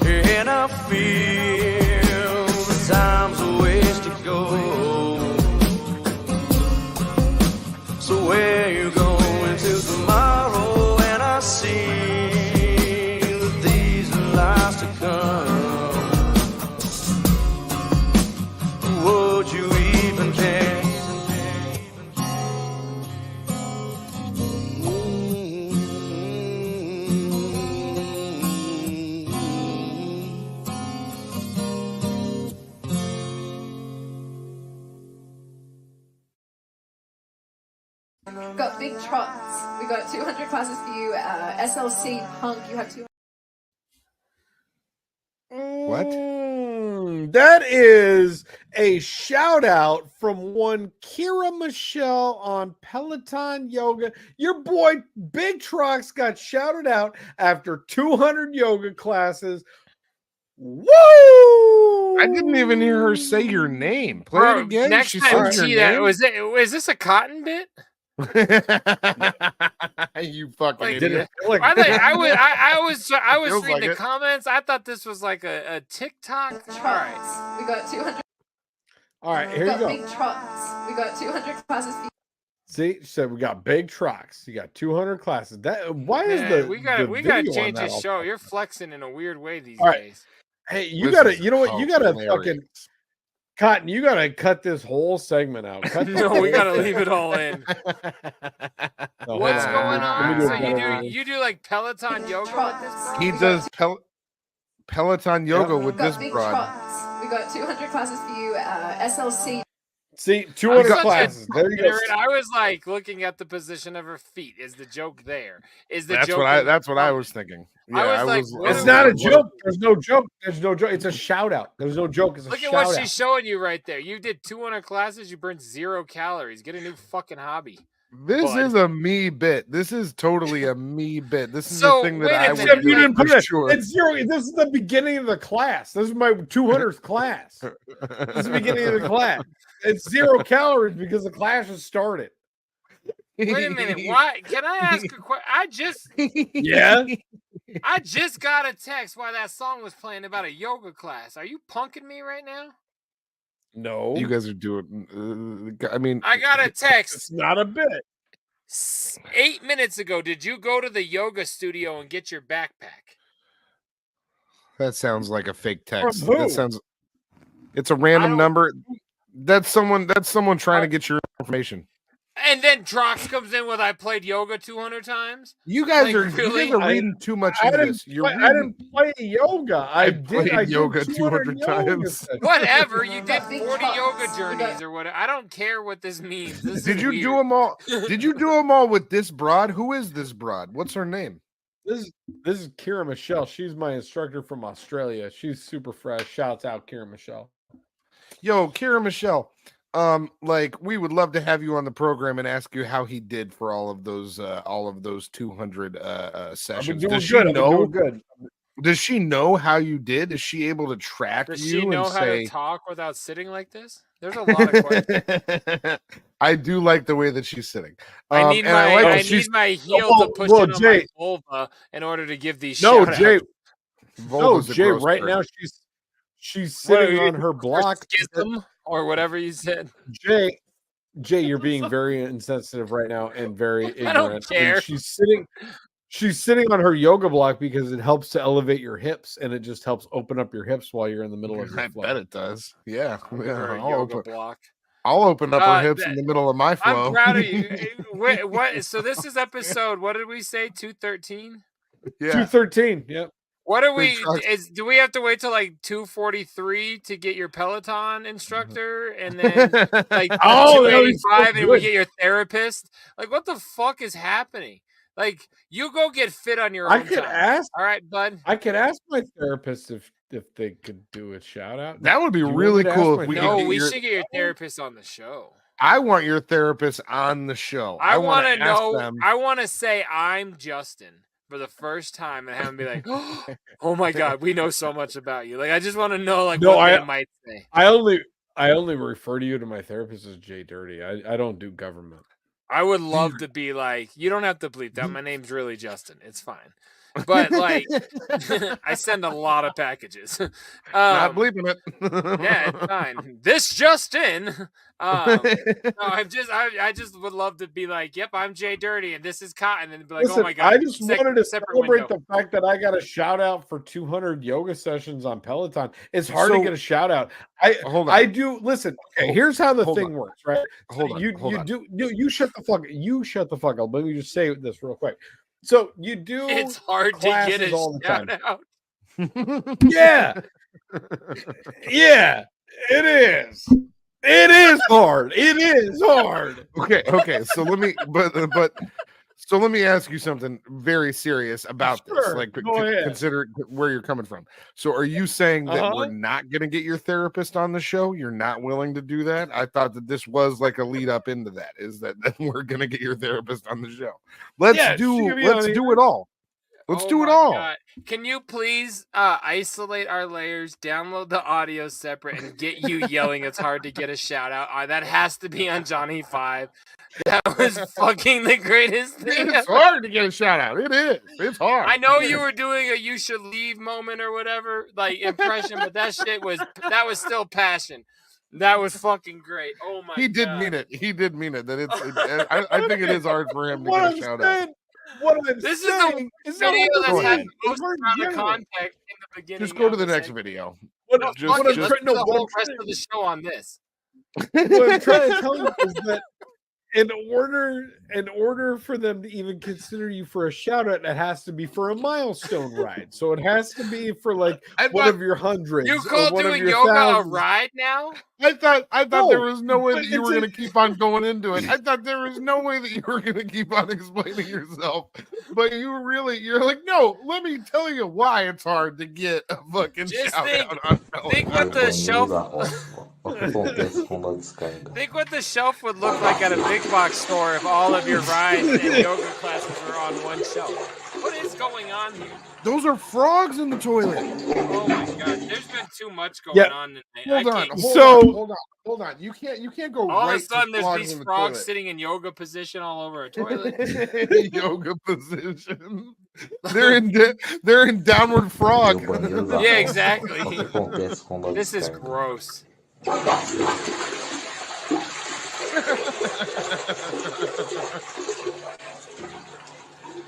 And I feel the time's a ways to go, so where you going to tomorrow, and I see that these are lies to come. Would you even care? Got big Trox. We got 200 classes for you. SLC Punk, you have 200. What? That is a shout out from one Kira Michelle on Peloton Yoga. Your boy Big Trox got shouted out after 200 yoga classes. Woo! I didn't even hear her say your name. Play it again. Next She time said see your that, name. was this a Cotton bit? You fucking Like, idiot. I was Feels reading like the it. comments. I thought this was like a TikTok. All right. We got 200. All right, here We you got go. big Trox. We got 200 classes for you. See, so we got big Trox. You got 200 classes. That why is Man, the we gotta video on change that this all show. fucked You're up? flexing in a weird way these All right. days. Hey, you This gotta, is you know what? You gotta hilarious. fucking Cotton. You gotta cut this whole segment out. Cut the No, we whole gotta thing. leave it all in. No, What's hold going Let me on? do So a better you do like Peloton yoga with this? Bro? He does Peloton yoga with We got this big broad. Trox. We got 200 classes for you. SLC. See, 200 such a classes. There you go. ignorant. I was like looking at the position of her feet. Is the joke there? Is the joke? That's what I was thinking. Yeah, I was like, what It's are not we- a joke. There's no joke. There's no joke. It's a shout out. There's no joke. It's a Look at shout what out. she's showing you right there. You did 200 classes. You burned 0 calories. Get a new fucking hobby. This bud. is a me bit. This is totally a me bit. This is So, the thing that wait a I minute, would You do didn't for put it. sure. It's 0. This is the beginning of the class. This is my 200th class. This is the beginning of the class. It's 0 calories because the class has started. Wait a minute. Why? Can I ask a question? Yeah. I just got a text while that song was playing about a yoga class. Are you punking me right now? No. You guys are doing. I mean, I got a text It's not a bit. 8 minutes ago. Did you go to the yoga studio and get your backpack? that sounds like a fake text. From who? That sounds. It's a random number. That's someone trying to get your information. And then Trox comes in with I played yoga 200 times. You guys Like, are really? you guys are reading too much I into didn't, this. You're play, I reading, didn't play yoga. I did yoga 200 yoga times. sessions. Whatever. You did Big 40 Trox. yoga journeys or whatever. I don't care what this means. This Did is you weird. do them all? Did you do them all with this broad? Who is this broad? What's her name? This is Kira Michelle. She's my instructor from Australia. She's super fresh. Shouts out Kira Michelle. Yo, Kira Michelle. Like we would love to have you on the program and ask you how he did for all of those 200 sessions. Does she know? Good. Does she know how you did? Is she able to track Does you she know and how say? to talk without sitting like this? There's a lot of questions. I do like the way that she's sitting. I need and my like I that she's- need my heel Well, to push well, in on Jay- my vulva in order to give these No, shout Jay. outs. No, Vulva's a Jay. gross Right word. now, she's sitting What, on her block. schism or whatever you said. Jay, you're being very insensitive right now and very ignorant. I don't care. And she's sitting on her yoga block because it helps to elevate your hips and it just helps open up your hips while you're in the middle of your I flow. bet it does. Yeah, Or a I'll yoga open, block. I'll open up her hips in that- the middle of my flow. I'm proud of you. Wait, what? So this is episode. What did we say? 213. Yeah. 213. Yep. What are Big we? Trox. Do we have to wait till like 243 to get your Peloton instructor, and then like Oh, that was so 285, and we good. get your therapist? Like, what the fuck is happening? Like, you go get fit on your I own could time. ask. All right, bud. I could ask my therapist if they could do a shout out. That would be Do you want really me to ask cool my if we could No, get we your- should get your therapist on the show. I want your therapist on the show. I want wanna to ask know. them- I want to say I'm Justin for the first time and have him be like, "Oh my god, we know so much about you." Like, I just want to know like No, what they might say. I only refer to you to my therapist as JDirty. I don't do government. I would love to be like, you don't have to bleep that. My name's really Justin. It's fine. But like, I send a lot of packages. Not bleeping it. Yeah, it's fine. This just in. No, I just would love to be like, yep, I'm JDirty, and this is Cotton, and be like, Listen, oh my god, I just wanted to separate celebrate window. the fact that I got a shout out for 200 yoga sessions on Peloton. It's hard to So- get a shout out. Hold on. I do listen. Okay, here's how the Hold thing on. works, right? Hold on, You hold on. you shut the fuck up. Let me just say this real quick. So you do It's hard to get classes all a the time. shout out. Yeah. Yeah, it is. It is hard. It is hard. Okay. So let me, so let me ask you something very serious about this. Sure, Like, go ahead. consider where you're coming from. So, are you saying that we're not going to get your therapist on the show? You're not willing to do that? I thought that this was like a lead up into that. Is that we're going to get your therapist on the show? Let's Yeah, she do can be on here. it all. Let's Oh do it my all. God. Can you please isolate our layers, download the audio separate, and get you yelling? It's hard to get a shout out. That has to be on Johnny 5. That was fucking the greatest thing. It's hard to get a shout out. It is. It's hard. I know you were doing a "you should leave" moment or whatever, like impression, but that was still passion. That was fucking great. Oh my! He did God. mean it. He did mean it. That I think it is hard for him to get a shout out. This is the video that's had the most amount of context in the beginning. Just go to the next video. Let's do the whole rest of the show on this. What I'm trying to tell you is that in order for them to even consider you for a shout out, it has to be for a milestone ride. So it has to be for like one of your hundreds. You call doing yoga a ride now? I thought there was no way that you were going to keep on going into it. I thought there was no way that you were going to keep on explaining yourself. But you're like, no, let me tell you why it's hard to get a fucking shout out on think what the shelf Think what the shelf would look like at a big box store if all of your rides and yoga classes were on one shelf. What is going on here? Those are frogs in the toilet. Oh my god, there's been too much going on tonight. Hold on. You can't go all right of a sudden to there's these in the frogs toilet. sitting in yoga position all over a toilet. Yoga position. They're in downward frog. Yeah, exactly. This is gross.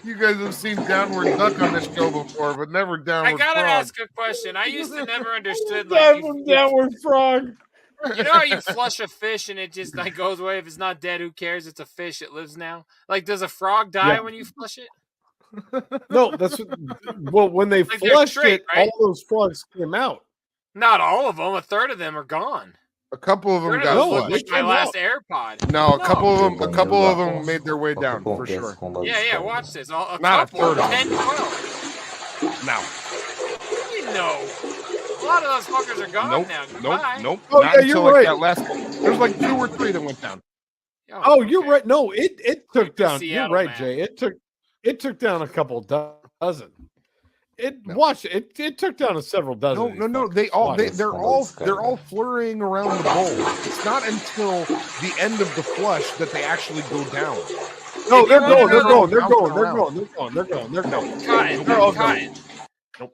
You guys have seen downward duck on this show before, but never downward I gotta frog. ask a question. I used to never understood downward frog. You know how you flush a fish and it just like goes away? If it's not dead, who cares? It's a fish. It lives now. Like, does a frog die when you flush it? No, that's when they Like flushed straight, it, right? all those frogs came out. Not all of them. A third of them are gone. A couple of them Third got of them flushed. looked like my last AirPod. No, a couple of them made their way down for sure. Yeah. Watch this. A Not couple, a third of 10, them. 12. No. You know, a lot of those fuckers are gone now. Goodbye. Nope. Oh, Not yeah, until you're like right. that last one. There's like 2 or 3 that went down. Oh, you're right. No, it took down. Seattle, You're right, man. Jay. It took down a couple dozen. Watch it. It took down several dozen. No. They're all flurrying around the bowl. It's not until the end of the flush that they actually go down. No, they're going.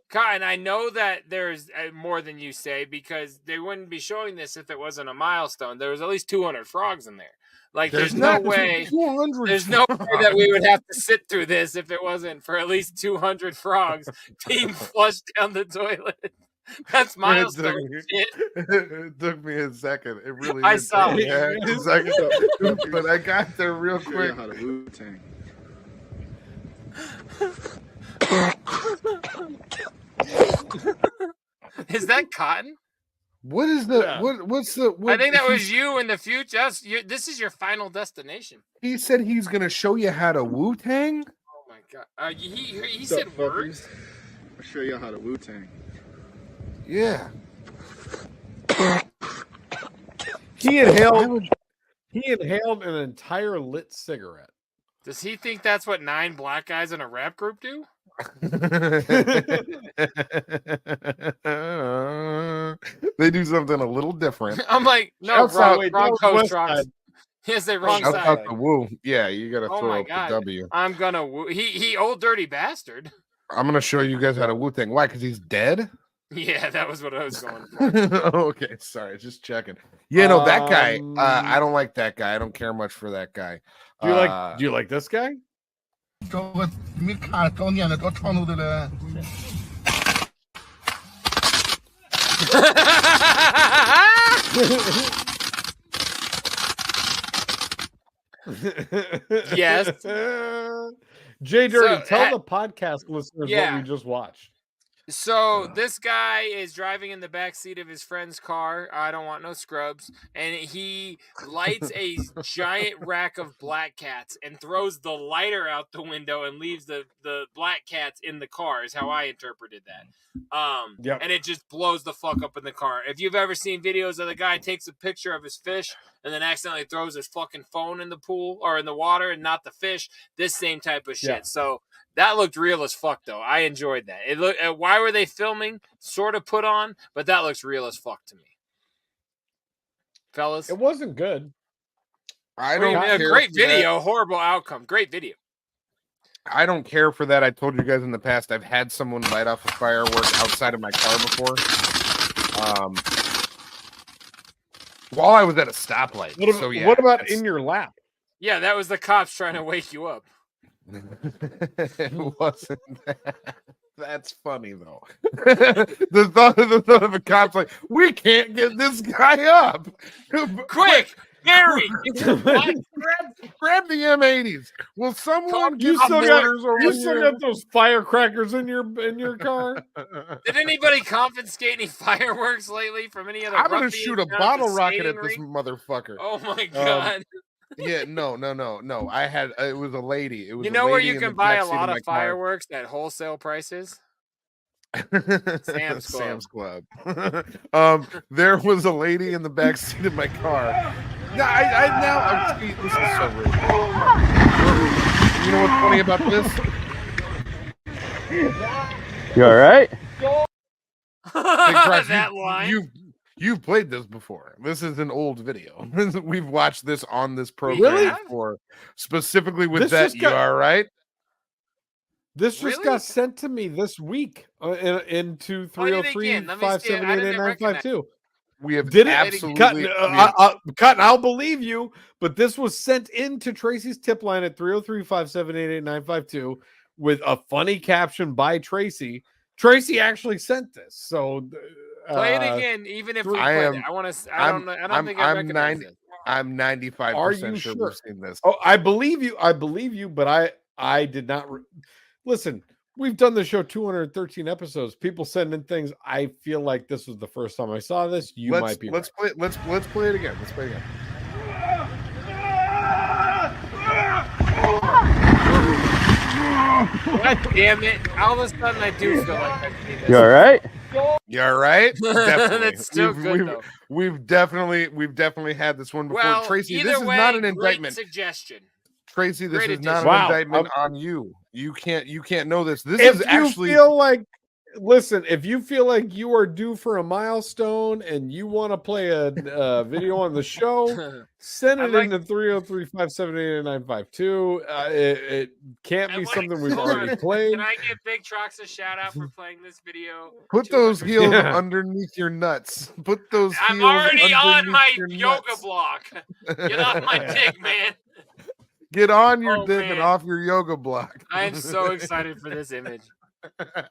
Cotton, I know that there's more than you say because they wouldn't be showing this if it wasn't a milestone. There was at least 200 frogs in there. Like, there's no way that we would have to sit through this if it wasn't for at least 200 frogs being flushed down the toilet. That's milestone shit. It took me a second. It really I did saw take me it. a second, but I got there real quick. Is that Cotton? What is the what's the? I think that was you in the future. This is your final destination. He said he's going to show you how to Wu-Tang. Oh my god! He said words. I'll show you how to Wu-Tang. Yeah. He inhaled an entire lit cigarette. Does he think that's what 9 black guys in a rap group do? They do something a little different. I'm like, no, wrong coach, Trox. Yes, they wrong Shouts side. out to Woo. Yeah, you got to Oh throw my up god! the W. I'm gonna woo. He old dirty bastard. I'm gonna show you guys how to Wu-Tang. Why? Because he's dead? Yeah, that was what I was going for. Okay, sorry, just checking. Yeah, no, that guy. I don't like that guy. I don't care much for that guy. Do you like this guy? Yes. JDirty, tell the podcast listeners what we just watched. So this guy is driving in the back seat of his friend's car. I don't want no scrubs. And he lights a giant rack of black cats and throws the lighter out the window and leaves the black cats in the car is how I interpreted that. And it just blows the fuck up in the car. If you've ever seen videos of the guy takes a picture of his fish and then accidentally throws his fucking phone in the pool or in the water and not the fish, this same type of shit. Yeah. So that looked real as fuck, though. I enjoyed that. It looked. Why were they filming? Sort of put on, but that looks real as fuck to me, fellas. It wasn't good. I don't care. Great for that. video, horrible outcome. Great video. I don't care for that. I told you guys in the past, I've had someone light off a firework outside of my car before. While I was at a stoplight. What about in your lap? Yeah, that was the cops trying to wake you up. It wasn't that. That's funny though. the thought of the cops like, we can't get this guy up. Quick, Gary, grab the M80s. Will someone you give still got orders over you still here? got those firecrackers in your car? Did anybody confiscate any fireworks lately from any other? I'm gonna shoot a ruffians down bottle the rocket at skating this rink? motherfucker. Oh my god. Yeah, no. I had it was a lady. It was You know a where lady you in can the buy back a seat lot my of car. fireworks at wholesale prices? Sam's Club. Sam's Club. There was a lady in the back seat of my car. Now this is so rude. You know what's funny about this? You all right? That line. You've played this before. This is an old video. We've watched this on this program before, specifically with This that. You all right? This just got sent to me this week into 303-578-8952. We have Did it? absolutely. Cotton, I'll believe you, but this was sent into Tracy's tip line at 303-578-8952 with a funny caption by Tracy. Tracy actually sent this, so play it again, even if we play it. I want to. I don't think I recognize it. I'm 95% sure we've seen this. Oh, I believe you. But I did not. Listen, we've done the show 213 episodes. People send in things. I feel like this was the first time I saw this. Might be. Let's play it again. Let's play it again. God damn it! All of a sudden, I do feel like I've seen this. You all right? You all right? Definitely. That's still good though. We've definitely had this one before. Well, Tracy, either this is way, not an great indictment. Suggestion. Tracy, this Great is not addition. an indictment on you. You can't know this. This If is you actually feel like, listen, if you feel like you are due for a milestone and you want to play a video on the show, send it in to 303-578-8952. It can't be something we've already played. Can I give Big Trox a shout out for playing this video? put those heels underneath your nuts. Put those heels I'm already on underneath my your yoga nuts. block. Get off my dick, man. Get on your Oh, dick man. and off your yoga block. I am so excited for this image.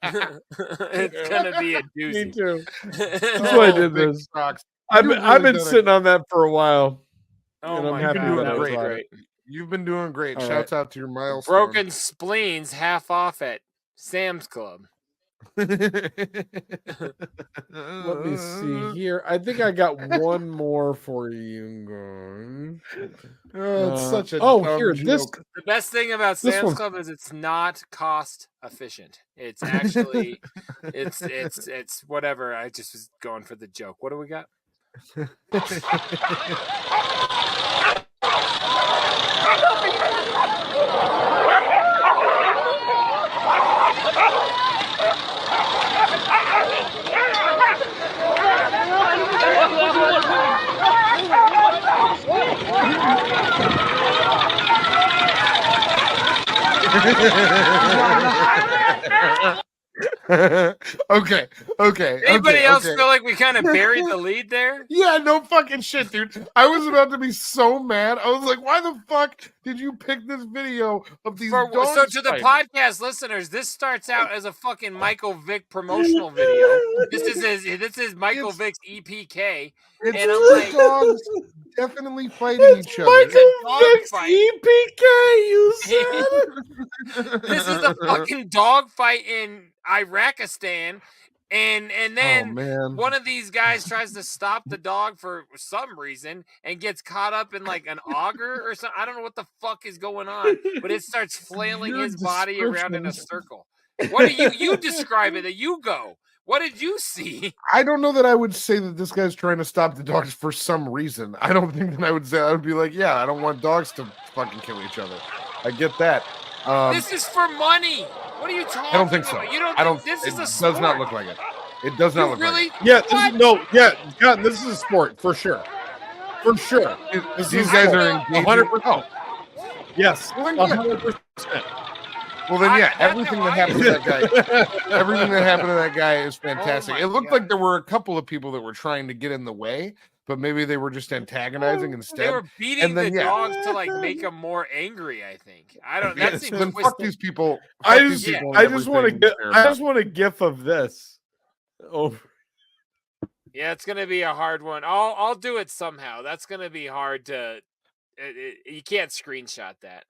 It's gonna be a doozy. Me too. That's why I did Big this. Trox. I've been sitting on that for a while. Oh and I'm my happy god, that that I was was on it. great. You've been doing great. All Shouts out to your milestone. Broken spleens half off at Sam's Club. Let me see here. I think I got one more for you guys. It's such a dumb joke. The best thing about This Sam's one's- Club is it's not cost efficient. It's actually it's whatever. I just was going for the joke. What do we got? Okay. Anybody else feel like we kind of buried the lead there? Yeah, no fucking shit, dude. I was about to be so mad. I was like, why the fuck did you pick this video of these dogs So to the fighting? podcast listeners, this starts out as a fucking Michael Vick promotional video. This is Michael Vick's EPK. It's and I'm two like, dogs definitely fighting each other. This is a fucking dog fight in Iraqistan. And then man. one of these guys tries to stop the dog for some reason and gets caught up in like an auger or something. I don't know what the fuck is going on, but it starts flailing his body around in a circle. What do you describe it? That you go. What did you see? I don't know that I would say that this guy's trying to stop the dogs for some reason. I don't think that I would say. I would be like, yeah, I don't want dogs to fucking kill each other. I get that. This is for money. What are you talking about? I don't think so. You don't I don't. think this is It a sport? does not look like it. It does not look really? like it. Yeah, God, this is a sport for sure. For sure. These guys are engaging. 100%. Yes, Well, then, 100%. Well, then, yeah, everything that happened to that guy, everything that happened to that guy is fantastic. It looked like there were a couple of people that were trying to get in the way, but maybe they were just antagonizing instead. They were beating the dogs to like make them more angry. I think. I don't. That seems then fuck these people. I just want a gif of this. Oh. Yeah, it's gonna be a hard one. I'll do it somehow. That's gonna be hard to. You can't screenshot that.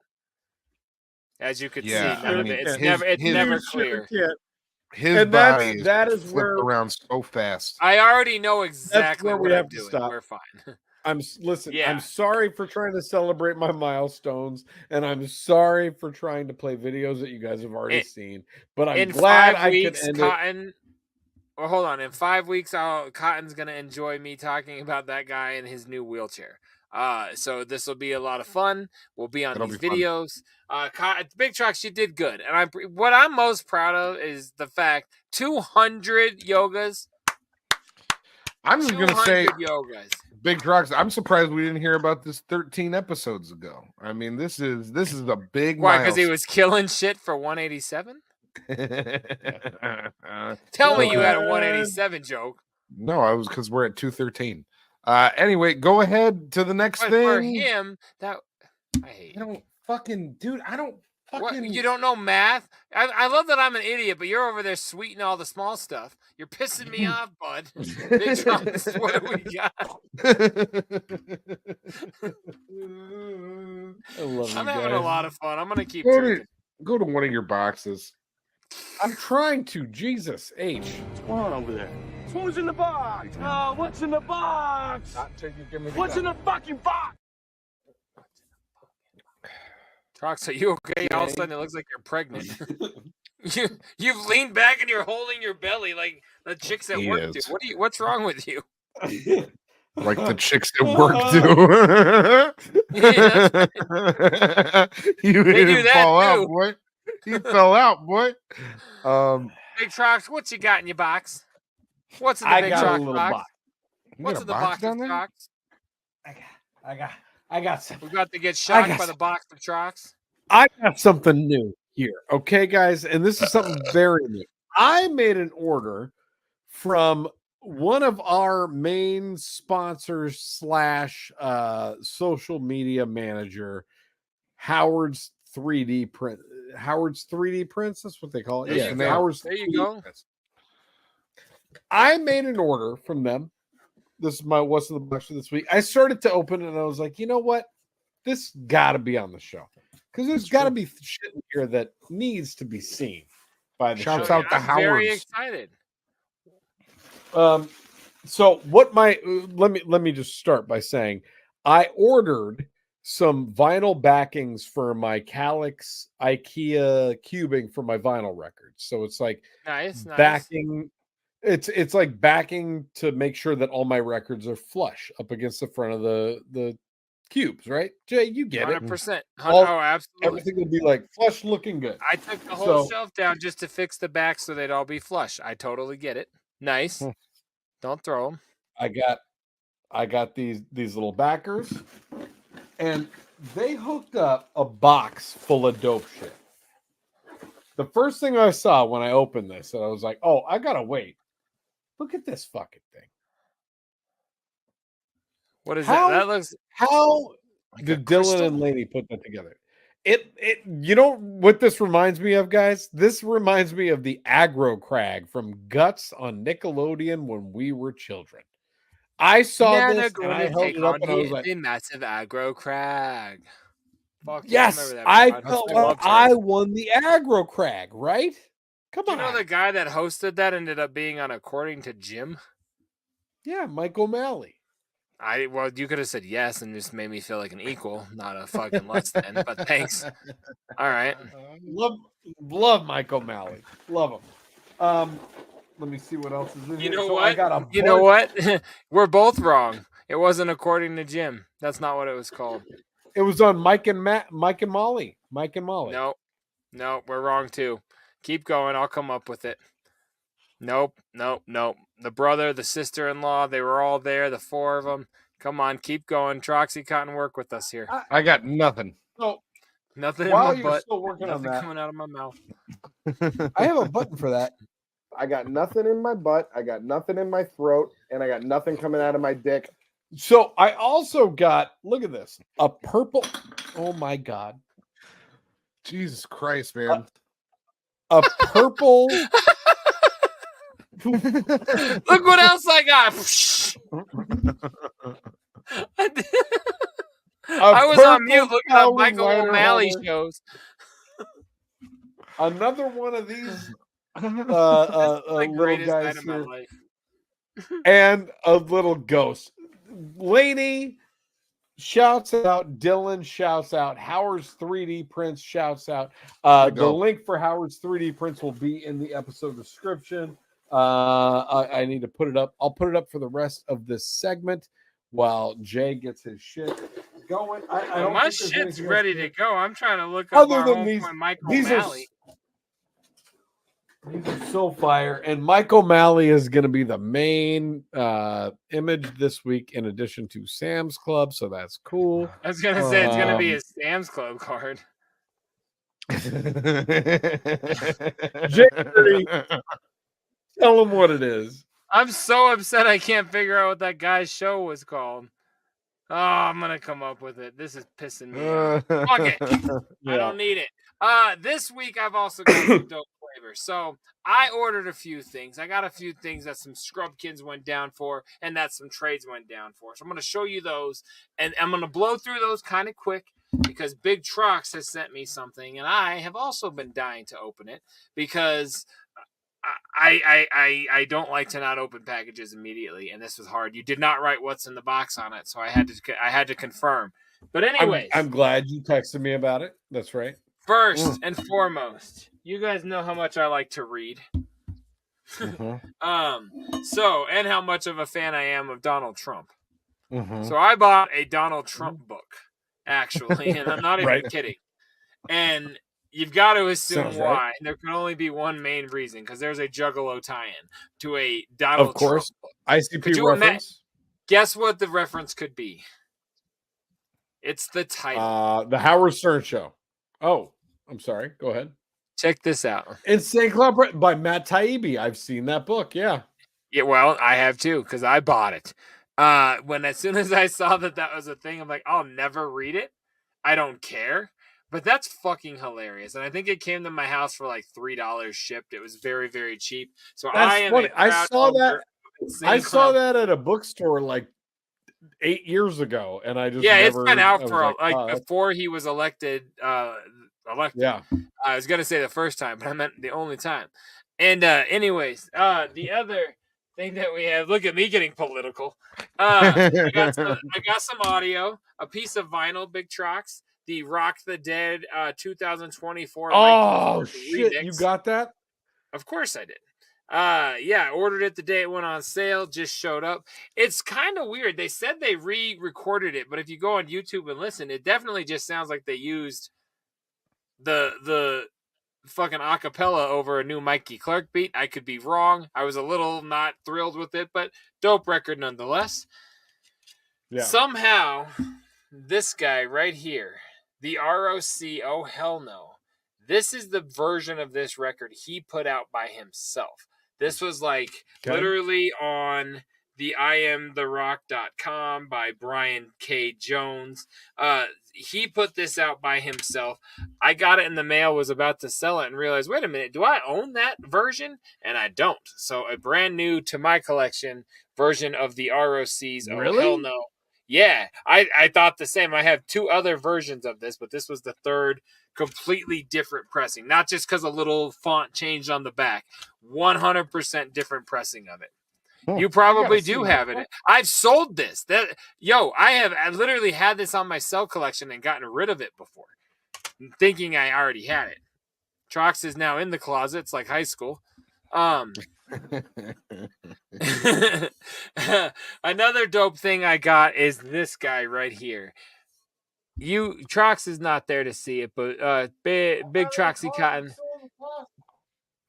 As you could see, it's never clear. His body is flipped around so fast. I already know exactly where what we I'm have to doing. stop. We're fine. I'm sorry for trying to celebrate my milestones, and I'm sorry for trying to play videos that you guys have already seen. But I'm glad I could end Cotton. Well, hold on. In 5 weeks, Cotton's gonna enjoy me talking about that guy in his new wheelchair. So this will be a lot of fun. We'll be on these videos. Big Trox, you did good, and what I'm most proud of is the fact 200 yogas. I'm just gonna say, yogas. Big Trox, I'm surprised we didn't hear about this 13 episodes ago. I mean, this is a big. Why? Because he was killing shit for 187. Tell me you had a 187 joke. No, I was because we're at 213. Anyway, go ahead to the next thing. For him, that I hate. I don't fucking dude. I don't fucking. What, you don't know math? I love that I'm an idiot, but you're over there sweetening all the small stuff. You're pissing me off, bud. Big Trox, what do we got? I'm having a lot of fun. I'm gonna keep go to one of your boxes. I'm trying to. Jesus H. What's going on over there? Who's in the box? What's in the box? What's in the fucking box? Trox, are you okay? All of a sudden, it looks like you're pregnant. You've leaned back and you're holding your belly like the chicks at work do. What's wrong with you? Like the chicks at work do. You didn't fall out, boy. You fell out, boy. Big Trox, what you got in your box? What's in the Big Trox box? What's in the box of Trox? I got some. We got to get shocked by the box of Trox. I got something new here, okay, guys, and this is something very new. I made an order from one of our main sponsors / social media manager, Howard's 3D print. Howard's 3D prints. That's what they call it. Howard's. There you go. I made an order from them. This is my what's in the box for this week. I started to open it and I was like, you know what? This got to be on the show because there's got to be shit in here that needs to be seen by the Shouts show. out to Howard. Very excited. So what let me just start by saying I ordered some vinyl backings for my Calyx IKEA cubing for my vinyl records. So it's like backing. It's like backing to make sure that all my records are flush up against the front of the cubes, right? Jay, you get 100%. it. 100%. Oh, absolutely. Everything will be like flush looking good. I took the whole shelf down just to fix the back so they'd all be flush. I totally get it. Nice. Don't throw them. I got these little backers, and they hooked up a box full of dope shit. The first thing I saw when I opened this, and I was like, "Oh, I gotta wait. Look at this fucking thing." What is that? That looks. How did Dylan and Laney put that together? You know what this reminds me of, guys? This reminds me of the aggro crag from Guts on Nickelodeon when we were children. I saw this and I held it up and I was like, the massive aggro crag. Fuck yes, I felt like I won the aggro crag, right? Come on. You know the guy that hosted that ended up being on According to Jim? Yeah, Mike O'Malley. Well, you could have said yes and just made me feel like an equal, not a fucking less than, but thanks. All right. Love Mike O'Malley. Love him. Let me see what else is in here. You know what? You know what? We're both wrong. It wasn't According to Jim. That's not what it was called. It was on Mike and Molly. Mike and Molly. No, we're wrong too. Keep going. I'll come up with it. Nope. The brother, the sister-in-law, they were all there, the four of them. Come on, keep going. Troxy Cotton, work with us here. I got nothing. So Nothing in while my you're butt. still working on Nothing that, coming out of my mouth. I have a button for that. I got nothing in my butt. I got nothing in my throat, and I got nothing coming out of my dick. So I also got, look at this, a purple. Oh my God. Jesus Christ, man. A purple. Look what else I got. I was on mute looking at Michael O'Malley shows. Another one of these the little greatest guys night of my here. life. And a little ghost. Lady shouts out. Dylan shouts out. Howard's 3D prints shouts out. The link for Howard's 3D prints will be in the episode description. I need to put it up. I'll put it up for the rest of this segment while Jay gets his shit going. My shit's ready to go. I'm trying to look up our homeboy Michael O'Malley. These are so fire. And Mike O'Malley is going to be the main image this week in addition to Sam's Club. So that's cool. I was going to say it's going to be a Sam's Club card. JDirty, tell him what it is. I'm so upset I can't figure out what that guy's show was called. Oh, I'm going to come up with it. This is pissing me off. Fuck it. I don't need it. This week I've also got some dope flavors. So I ordered a few things. I got a few things that some scrub kids went down for and that some trades went down for. So I'm going to show you those. And I'm going to blow through those kind of quick because Big Trox has sent me something. And I have also been dying to open it because I don't like to not open packages immediately, and this was hard. You did not write what's in the box on it, so I had to confirm. But anyways, I'm glad you texted me about it. That's right. First and foremost, you guys know how much I like to read. Mm-hmm. So and how much of a fan I am of Donald Trump. Mm-hmm. So I bought a Donald Trump book, actually, and I'm not even kidding. And you've got to assume why. Right. There can only be one main reason, because there's a Juggalo tie-in to a Donald Trump book. ICP reference. Guess what the reference could be? It's the title. The Howard Stern Show. Oh, I'm sorry. Go ahead. Check this out. Insane Club by Matt Taibbi. I've seen that book. Yeah. Yeah. Well, I have too, because I bought it. As soon as I saw that was a thing, I'm like, I'll never read it. I don't care. But that's fucking hilarious. And I think it came to my house for like $3 shipped. It was very, very cheap. So that's funny. I saw that at a bookstore like 8 years ago. And I just it's been out for before he was elected. Yeah. I was gonna say the first time, but I meant the only time. And anyways, the other thing that we have, look at me getting political. I got some audio, a piece of vinyl, Big Trox. The Rock the Dead 2024. Oh, shit. Remix. You got that? Of course I did. I ordered it the day it went on sale. Just showed up. It's kind of weird. They said they re-recorded it, but if you go on YouTube and listen, it definitely just sounds like they used the fucking acapella over a new Mikey Clark beat. I could be wrong. I was a little not thrilled with it, but dope record nonetheless. Yeah. Somehow, this guy right here, the ROC, oh hell no. This is the version of this record he put out by himself. This was like literally on the IamTheRock.com by Brian K. Jones. He put this out by himself. I got it in the mail, was about to sell it, and realized, wait a minute, do I own that version? And I don't. So a brand new to my collection version of the ROC's Oh Hell No. Yeah, I thought the same. I have two other versions of this, but this was the third completely different pressing. Not just because a little font changed on the back. 100% different pressing of it. You probably do have it. I've sold this. I literally had this on my cell collection and gotten rid of it before, thinking I already had it. Trox is now in the closet. It's like high school. Another dope thing I got is this guy right here. Trox is not there to see it, but big Troxy Cotton.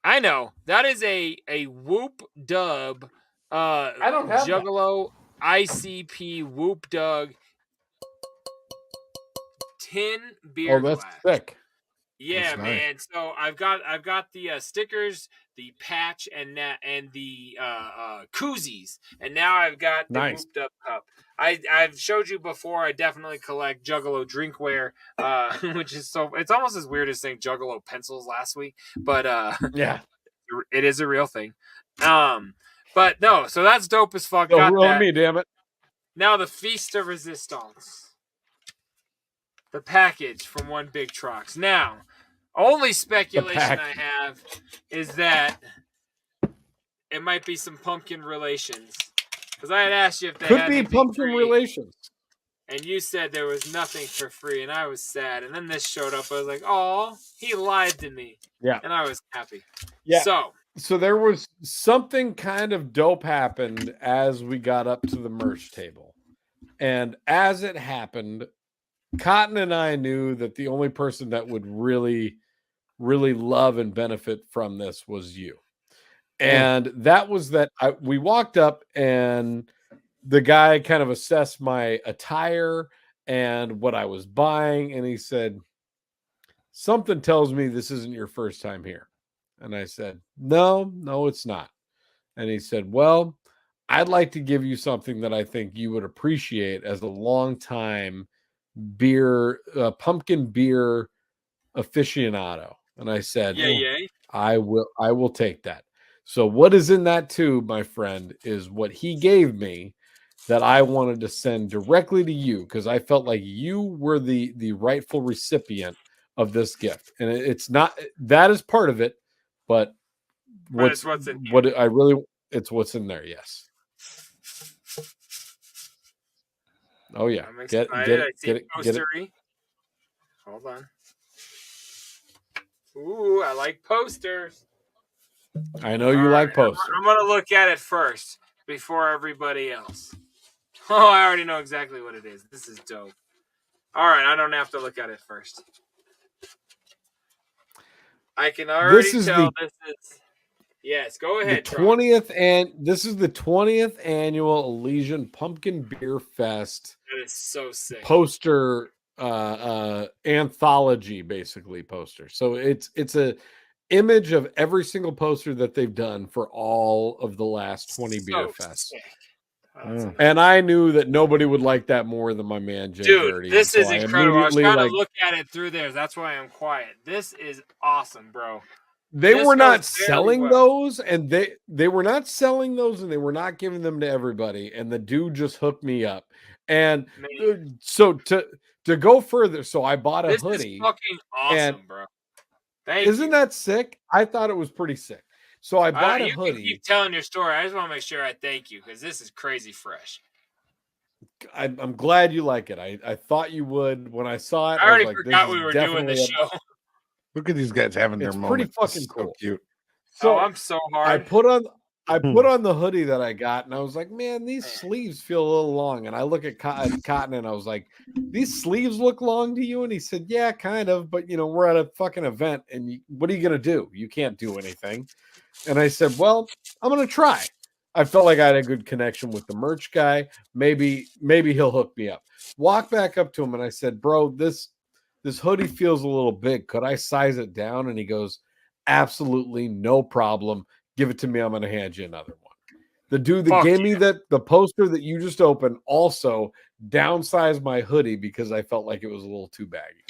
I know that is a Whoop Dub. I don't have Juggalo. ICP Whoop Dog tin beer Oh, that's glass. sick. Yeah, That's nice. man. So I've got the stickers, the patch, and the koozies, and now I've got the Nice. Whooped Up cup. I've showed you before. I definitely collect Juggalo drinkware, which is it's almost as weird as saying Juggalo pencils last week, but Yeah. it is a real thing. But no, so that's dope as fuck. Don't Got ruin that. me, damn it. Now the Feast of Resistance. The package from One Big Trox. Now, only speculation I have is that it might be some pumpkin relations. Because I had asked you if they Could had be anything pumpkin free, relations. and you said there was nothing for free, and I was sad. And then this showed up. I was like, oh, he lied to me. Yeah. And I was happy. Yeah. So there was something kind of dope happened as we got up to the merch table. And as it happened, Cotton and I knew that the only person that would really, really love and benefit from this was you. And that was that we walked up and the guy kind of assessed my attire and what I was buying. And he said, something tells me this isn't your first time here. And I said, no, it's not. And he said, well, I'd like to give you something that I think you would appreciate as a long time pumpkin beer aficionado. And I said, I will take that. So what is in that tube, my friend, is what he gave me that I wanted to send directly to you because I felt like you were the rightful recipient of this gift. And it's not, that is part of it, but it's what's in here. It's what's in there. Yes. Oh yeah. I'm excited. Get it. Hold on. Ooh, I like posters. I know you like posters. I'm going to look at it first before everybody else. Oh, I already know exactly what it is. This is dope. All right, I don't have to look at it first. I can already tell this is... Yes, go ahead. This is the 20th annual Elysian Pumpkin Beer Fest. That is so sick. Poster anthology, basically poster. So it's a image of every single poster that they've done for all of the last 20 beer fests. And I knew that nobody would like that more than my man JDirty. Dude, this is incredible. I was trying to look at it through there. That's why I'm quiet. This is awesome, bro. They were not selling those, and they were not selling those, and they were not giving them to everybody. And the dude just hooked me up. And so to go further, so I bought a hoodie. This is fucking awesome, bro. Isn't that sick? I thought it was pretty sick. So I bought a hoodie. You can keep telling your story. I just want to make sure I thank you because this is crazy fresh. I'm glad you like it. I thought you would when I saw it. I already forgot we were doing the show. Look at these guys having their moment. Pretty fucking cool. So cute. So I'm so hard. I put on the hoodie that I got, and I was like, man, these sleeves feel a little long. And I look at Cotton, and I was like, these sleeves look long to you? And he said, yeah, kind of. But, we're at a fucking event, and what are you going to do? You can't do anything. And I said, well, I'm going to try. I felt like I had a good connection with the merch guy. Maybe he'll hook me up. Walk back up to him, and I said, bro, this hoodie feels a little big. Could I size it down? And he goes, absolutely, no problem. Give it to me. I'm going to hand you another one. The dude that gave me the poster that you just opened also downsized my hoodie because I felt like it was a little too baggy.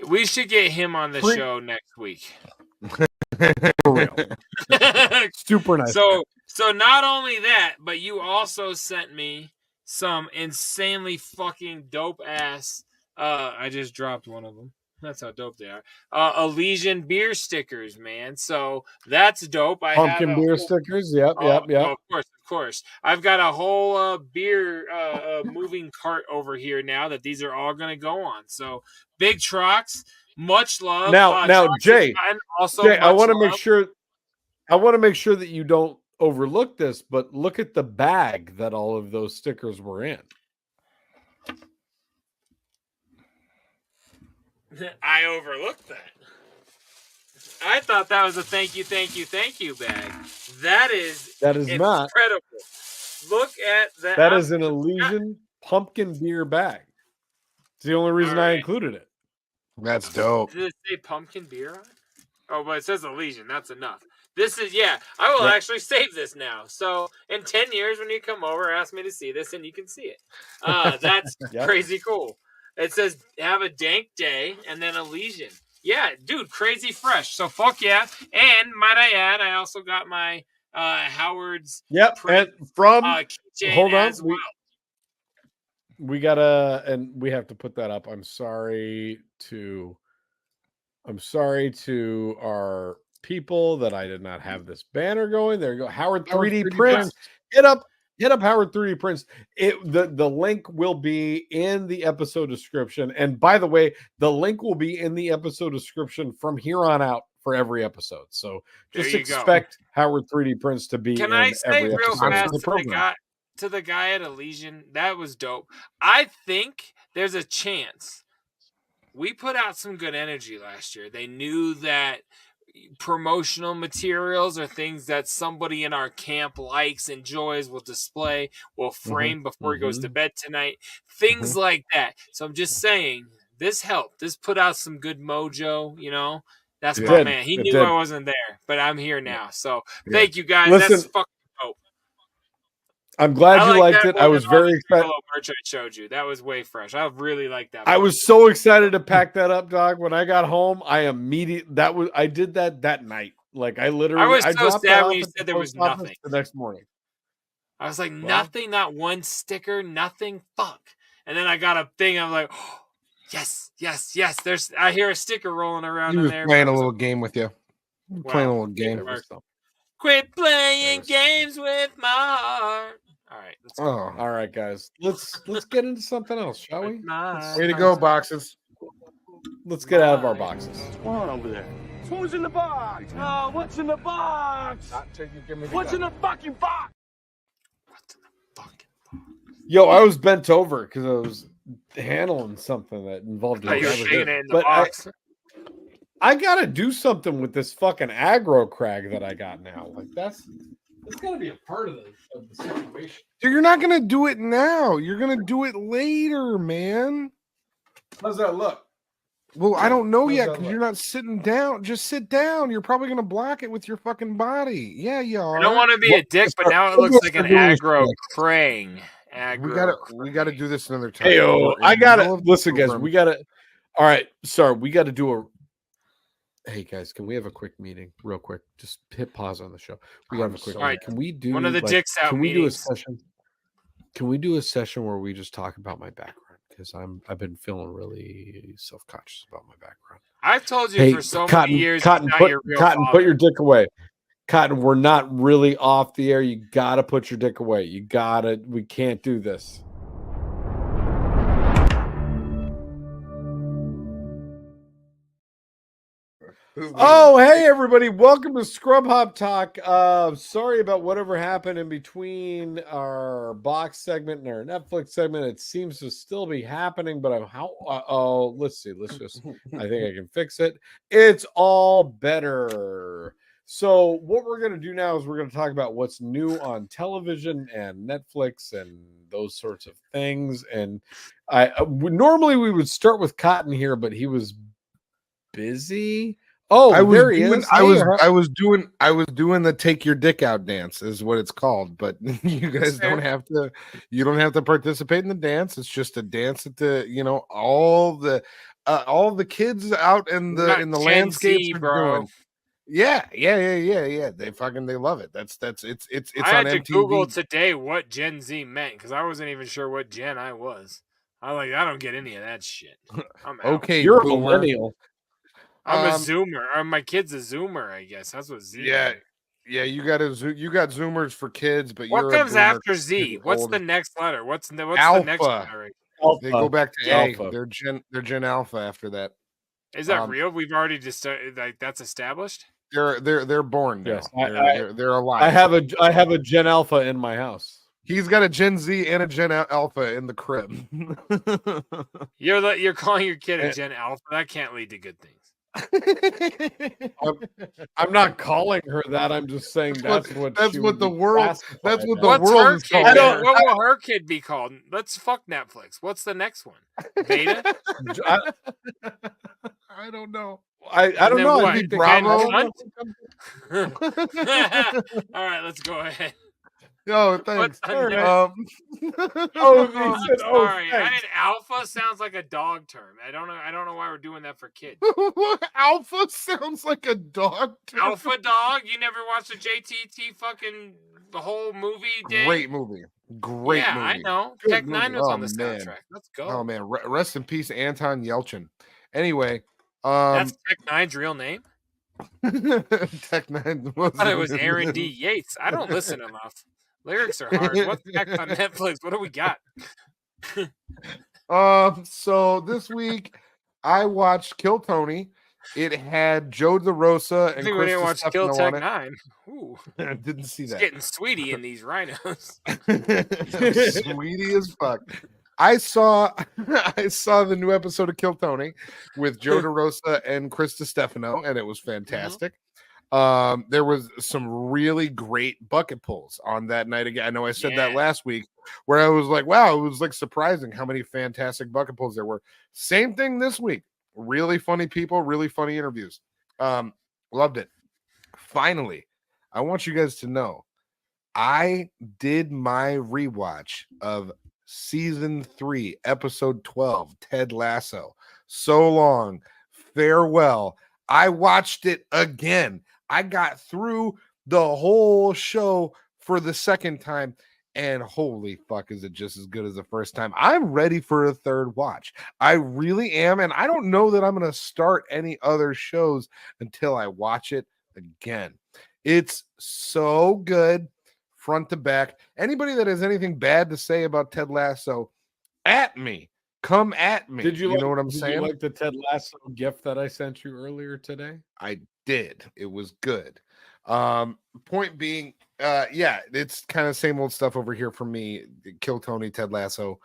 We should get him on the show next week. For real. Super nice. So not only that, but you also sent me some insanely fucking dope ass. I just dropped one of them. That's how dope they are. Elysian beer stickers, man. So that's dope. Pumpkin beer stickers. Yep. Of course. I've got a whole beer moving cart over here now that these are all going to go on. So big Trox, much love. Now, Jay, I want to make sure that you don't overlook this, but look at the bag that all of those stickers were in. I overlooked that. I thought that was a thank you bag. That is not incredible. Look at that. That is an Elysian pumpkin beer bag. It's the only reason I included it. That's dope. Did it say pumpkin beer on it? Oh, but it says Elysian. That's enough. This is, I will actually save this now. So in 10 years, when you come over, ask me to see this, and you can see it. That's crazy cool. It says, have a dank day, and then Elysian. Yeah, dude, crazy fresh. So fuck yeah. And might I add, I also got my Howard's and from keychain hold on. as well. We gotta, and we have to put that up. I'm sorry to our people that I did not have this banner going. There you go. Howard 3D Prints. Hit up Howard 3D Prints. The link will be in the episode description. And by the way, the link will be in the episode description from here on out for every episode. So just expect Howard 3D Prints to be in every episode of the program. To the guy at Elysian, that was dope. I think there's a chance we put out some good energy last year. They knew that promotional materials are things that somebody in our camp likes, enjoys, will display, will frame before he goes to bed tonight. Things like that. So I'm just saying, this helped. This put out some good mojo, you know? That's my man. He knew I wasn't there, but I'm here now. So thank you guys. Listen, that's fucking dope. I'm glad you liked it. I was very excited. Merch I showed you. That was way fresh. I really like that. I was so excited to pack that up, dog. When I got home, I did that night. Like I was so sad when you said there was nothing the next morning. I was like, nothing, not one sticker, nothing. Fuck. And then I got a thing. I'm like, oh, yes. I hear a sticker rolling around in there. Playing a little game with you. Playing a little game. Quit playing games with my heart. All right. All right, guys. Let's get into something else, shall we? Way to go, boxes. Let's get out of our boxes. What's going on over there? Who's in the box? Oh, what's in the box? What's in the fucking box? Yo, I was bent over because I was handling something that involved I gotta do something with this fucking aggro crag that I got now. Like that's gotta be a part of the situation. Dude, you're not gonna do it now. You're gonna do it later, man. How's that look? Well, I don't know yet because you're not sitting down. Just sit down. You're probably gonna block it with your fucking body. Yeah, you are. I don't want to be a dick, but now it looks like an aggro praying. We gotta do this another time. Hey, I gotta listen, guys. We gotta. All right, sorry. We got to do a. Hey guys, can we have a quick meeting, real quick? Just hit pause on the show. We got to have a quick meeting. Can we do one of the dicks out? Can we do a session? Can we do a session where we just talk about my background? Because I've been feeling really self-conscious about my background. I've told you for so many years. Cotton, put your dick away. Cotton, we're not really off the air. You gotta put your dick away. We can't do this. Oh, hey everybody, welcome to Scrub Hop Talk. Sorry about whatever happened in between our box segment and our Netflix segment. It seems to still be happening, but let's see. I think I can fix it. It's all better. So what we're going to do now is we're going to talk about what's new on television and Netflix and those sorts of things. And normally we would start with Cotton here, but he was busy. Oh, there he is. I was doing the take your dick out dance is what it's called, but you guys don't have to participate in the dance. It's just a dance at the all the kids out in the landscapes are doing. Yeah. They love it. It's I had on to MTV. Google today what Gen Z meant because I wasn't even sure what gen I was. I don't get any of that shit. I'm out. Okay, you're boomer. a millennial. I'm a Zoomer. Or my kid's a Zoomer, I guess. That's what Z. Yeah, you got Zoomers for kids, but what you're comes a after Z? What's the next letter? What's Alpha. the next letter? Alpha. They go back to Alpha. A. They're Gen Alpha after that. Is that real? We've already just that's established. They're born now. Yes, they're alive. I have a Gen Alpha in my house. He's got a Gen Z and a Gen Alpha in the crib. You're calling your kid a Gen Alpha. That can't lead to good things. I'm not calling her that. I'm just saying that's what the world. That's what the What's world her is kid? calling. What will her kid be called? Let's fuck Netflix. What's the next one? Beta? I don't know. I don't know. What? I think Bravo. All right, let's go ahead. Yo, thanks. All right. Oh, I'm sorry. Alpha sounds like a dog term. I don't know why we're doing that for kids. Alpha sounds like a dog term. Alpha dog? You never watched the JTT fucking the whole movie? Great movie. Great yeah, movie. I know. Good Tech movie. Nine was on the man. soundtrack. Let's go. Oh man, rest in peace, Anton Yelchin. Anyway, that's Tech Nine's real name. Tech Nine. I thought it was Aaron D. Yates. I don't listen enough. Lyrics are hard. What's next on Netflix? What do we got? So this week I watched Kill Tony. It had Joe DeRosa and I think we didn't watch Kill Tech 9. Ooh. I didn't see that. It's getting sweetie in these rhinos. Sweetie as fuck. I saw the new episode of Kill Tony with Joe DeRosa and Chris Stefano, and it was fantastic. There was some really great bucket pulls on that night again. I know I said that last week, where I was like, wow, it was like surprising how many fantastic bucket pulls there were. Same thing this week. Really funny people, really funny interviews. Loved it. Finally, I want you guys to know I did my rewatch of season 3, episode 12, Ted Lasso. So long, farewell. I watched it again. I got through the whole show for the second time, and holy fuck, is it just as good as the first time. I'm ready for a third watch. I really am, and I don't know that I'm going to start any other shows until I watch it again. It's so good, front to back. Anybody that has anything bad to say about Ted Lasso, at me. Come at me. Did you know what I'm saying? You like the Ted Lasso gift that I sent you earlier today? I did. It was good. Point being, it's kind of same old stuff over here for me. Kill Tony, Ted Lasso.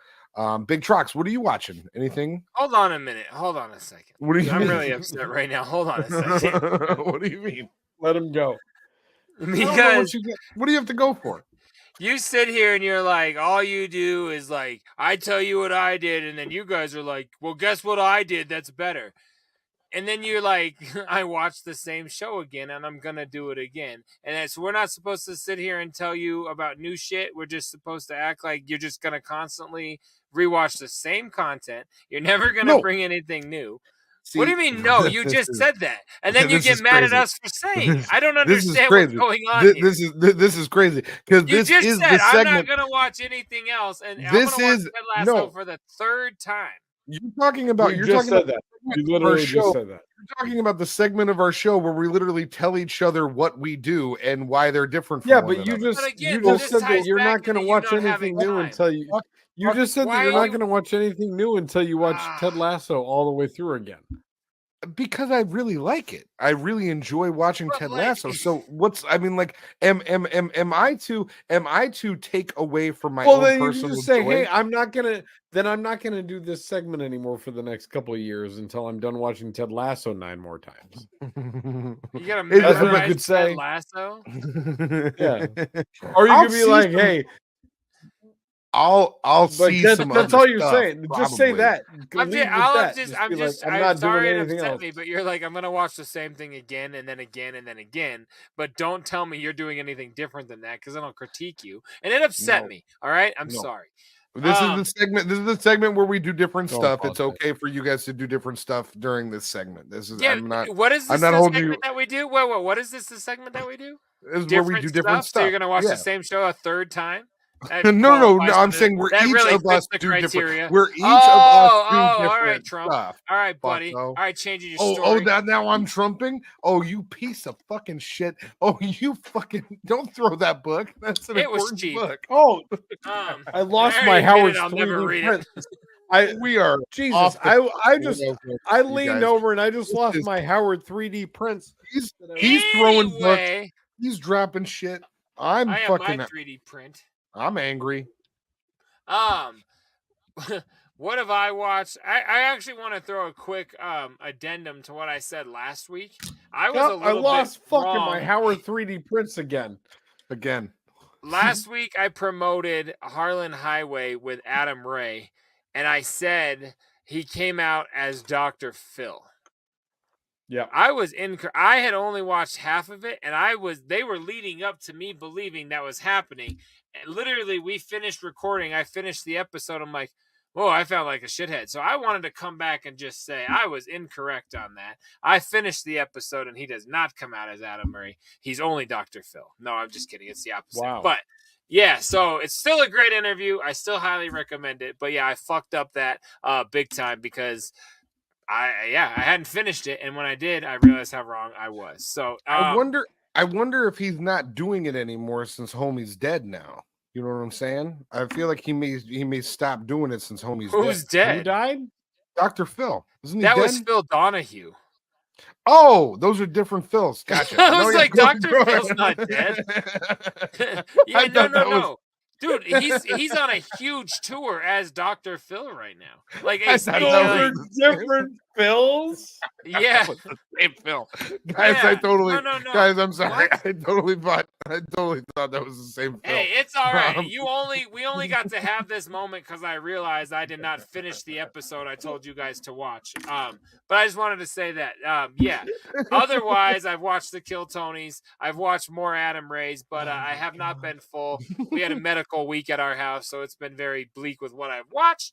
Big Trox, what are you watching? Anything? Hold on a minute. Hold on a second. What do you I'm mean? really upset right now. Hold on a second. What do you mean? Let him go. Because what do you have to go for? You sit here and you're like, all you do is like, I tell you what I did, and then you guys are like, well, guess what I did? That's better. And then you're like, I watched the same show again, and I'm going to do it again. And so we're not supposed to sit here and tell you about new shit. We're just supposed to act like you're just going to constantly rewatch the same content. You're never going to bring anything new. See, what do you mean, no? You just said that. And then you get mad at us for saying I don't understand what's going on here. This is crazy. Because this just is said, the segment. I'm not going to watch anything else. And I'm going to watch Ted Lasso for the third time. You're talking about You literally just said that. You're talking about the segment of our show where we literally tell each other what we do and why they're different from one but you another. just said that you're not going to watch anything new until you. You just said that you're not going to watch anything new until you watch Ted Lasso all the way through again. Because I really like it. I really enjoy watching Ted Lasso. So am I to take away from my own then personal you just say, joy? hey, I'm not gonna do this segment anymore for the next couple of years until I'm done watching Ted Lasso 9 more times. You gotta that's what I memorize could say. Ted Lasso? Yeah. Or you could be like, hey, I'll see some. That's all you're saying. Probably. Just say that. I'm sorry it upset me, but you're like, I'm gonna watch the same thing again and then again and then again. But don't tell me you're doing anything different than that, because then I'll critique you. And it upset me. All right, I'm sorry. This is the segment. This is the segment where we do different stuff. It's okay for you guys to do different stuff during this segment. This is What is this segment that we do? Wait, what is this? The segment that we do? This is where we do different stuff. So you're gonna watch the same show a third time? No. I'm saying we're each really of us do different. We're each of us do different all right, Trump. stuff. All right, buddy. All right, changing your story. Now I'm trumping. Oh, you piece of fucking shit. Oh, you fucking don't throw that book. That's an important book. Oh, I lost my Howard 3D print. We are Jesus. I leaned over and I just lost my Howard 3D prints. He's throwing books. He's dropping shit. I have my 3D print. I'm angry. What have I watched? I actually want to throw a quick addendum to what I said last week. I lost fucking wrong. my Howard 3D prints again. Last week I promoted Harlan Highway with Adam Ray, and I said he came out as Dr. Phil. Yeah, I had only watched half of it, and they were leading up to me believing that was happening. And literally, we finished recording. I finished the episode. I'm like, whoa, I felt like a shithead. So I wanted to come back and just say I was incorrect on that. I finished the episode, and he does not come out as Adam Murray. He's only Dr. Phil. No, I'm just kidding. It's the opposite. Wow. But yeah, so it's still a great interview. I still highly recommend it. But yeah, I fucked up that big time because I hadn't finished it, and when I did, I realized how wrong I was. So I wonder if he's not doing it anymore since Homie's dead now. You know what I'm saying? I feel like he may stop doing it since Homie's dead. Who's dead? Who died? Dr. Phil. Isn't he that dead? was Phil Donahue. Oh, those are different Phils. Gotcha. I was like, Dr. Phil's not dead. Yeah, no. Dude, he's on a huge tour as Dr. Phil right now. Like different Phils. Yeah, same Phil. Guys, yeah. No. Guys, I'm sorry. What? I totally thought that was the same Phil. Hey, it's all right. We only got to have this moment because I realized I did not finish the episode I told you guys to watch. But I just wanted to say that. Yeah. Otherwise, I've watched the Kill Tonys. I've watched more Adam Rays, but I have not been full. We had a medical week at our house, so it's been very bleak with what I've watched.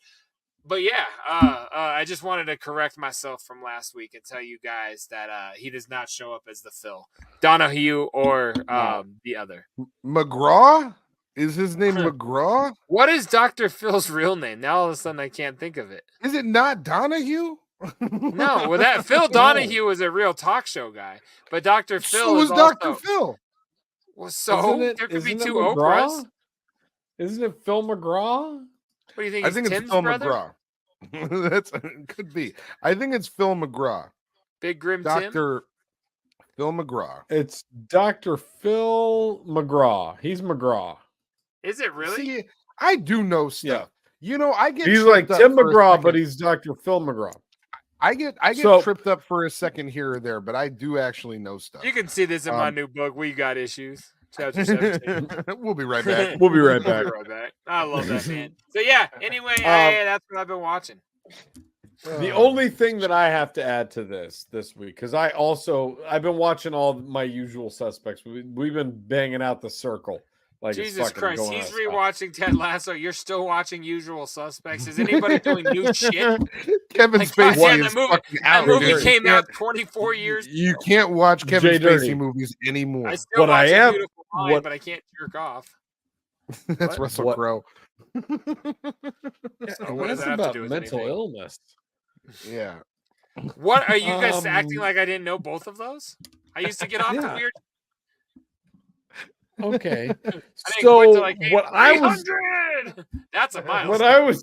But yeah, I just wanted to correct myself from last week and tell you guys that he does not show up as the Phil Donahue or the other. McGraw? Is his name McGraw? What is Dr. Phil's real name? Now all of a sudden I can't think of it. Is it not Donahue? No, well that Phil Donahue is a real talk show guy, but Dr. Phil so is Dr. Phil. Well, so there could be two Oprahs. Isn't it Phil McGraw? What do you think? I think Tim's it's Phil brother? McGraw. Could be. I think it's Phil McGraw. Big Grim Dr. Phil McGraw. It's Dr. Phil McGraw. He's McGraw. Is it really? See, I do know stuff. Yeah. You know, I get he's like Tim McGraw, but he's Dr. Phil McGraw. I get tripped up for a second here or there, but I do actually know stuff. You can see this in my new book. We got issues. Chapter 17. We'll be right back. We'll be right back. I love that, man. So yeah, anyway, that's what I've been watching. The only thing that I have to add to this week, because I've been watching all my usual suspects. We've been banging out The Circle. Like Jesus Christ, he's rewatching Ted Lasso. You're still watching Usual Suspects. Is anybody doing new shit? Kevin Spacey is fucking out. That movie came out 24 years ago. You can't watch Kevin Spacey movies anymore. I still watch Beautiful Mind, but I can't jerk off. That's Russell Crowe. So what does that have about to do with mental anything? illness? Yeah. What are you guys acting like I didn't know both of those? I used to get off the weird. Okay. So what I was that's a milestone. What I was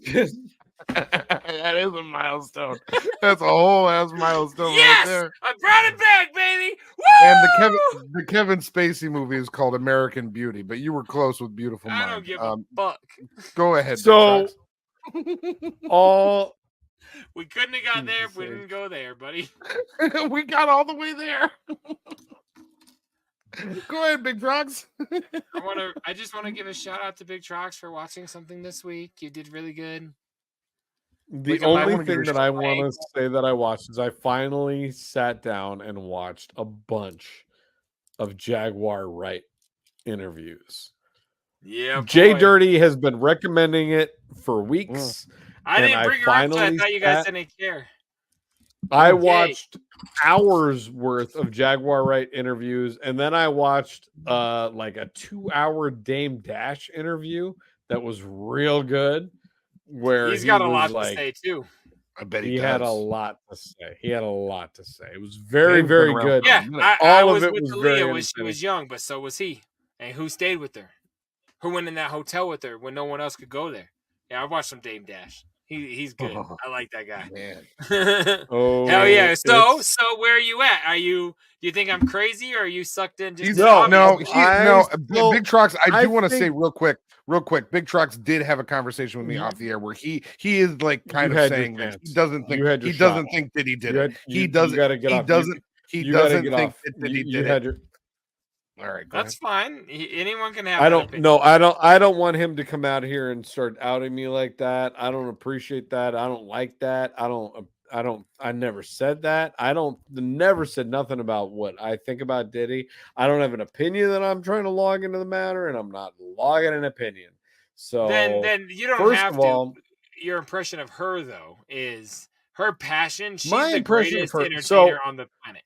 that is a milestone. That's a whole ass milestone yes! right there. I'm proud and back, baby. Woo! And the Kevin Spacey movie is called American Beauty, but you were close with Beautiful Mind. I don't give a fuck. Go ahead. So all we couldn't have got there if we didn't go there, buddy. We got all the way there. Go ahead, Big Trox. I just want to give a shout out to Big Trox for watching something this week. You did really good. The only thing that I want to say that I watched is I finally sat down and watched a bunch of Jaguar Wright interviews. Yeah, JDirty has been recommending it for weeks. I didn't bring her up, so I thought you guys didn't care. I watched hours worth of Jaguar Wright interviews, and then I watched like a 2-hour Dame Dash interview that was real good. Where he's got a lot to say too. I bet he had a lot to say. It was very, very good. Yeah, I was of it with was Leah very when she was young, but so was he. And who stayed with her? Who went in that hotel with her when no one else could go there? Yeah, I watched some Dame Dash. He's good. I like that guy. Man. Hell yeah. So where are you at? Do you think I'm crazy or are you sucked in? Just no. Big Trox, I do want to say real quick, real quick, Big Trox did have a conversation with me off the air where he is like kind of saying that he doesn't think that he did it. He doesn't think that he did it. All right, that's fine. Anyone can have. I don't want him to come out here and start outing me like that. I don't appreciate that. I don't like that. I never said that. Never said nothing about what I think about Diddy. I don't have an opinion that I'm trying to log into the matter, and I'm not logging an opinion. So then you don't have to. Your impression of her though is her passion. She's the greatest entertainer on the planet.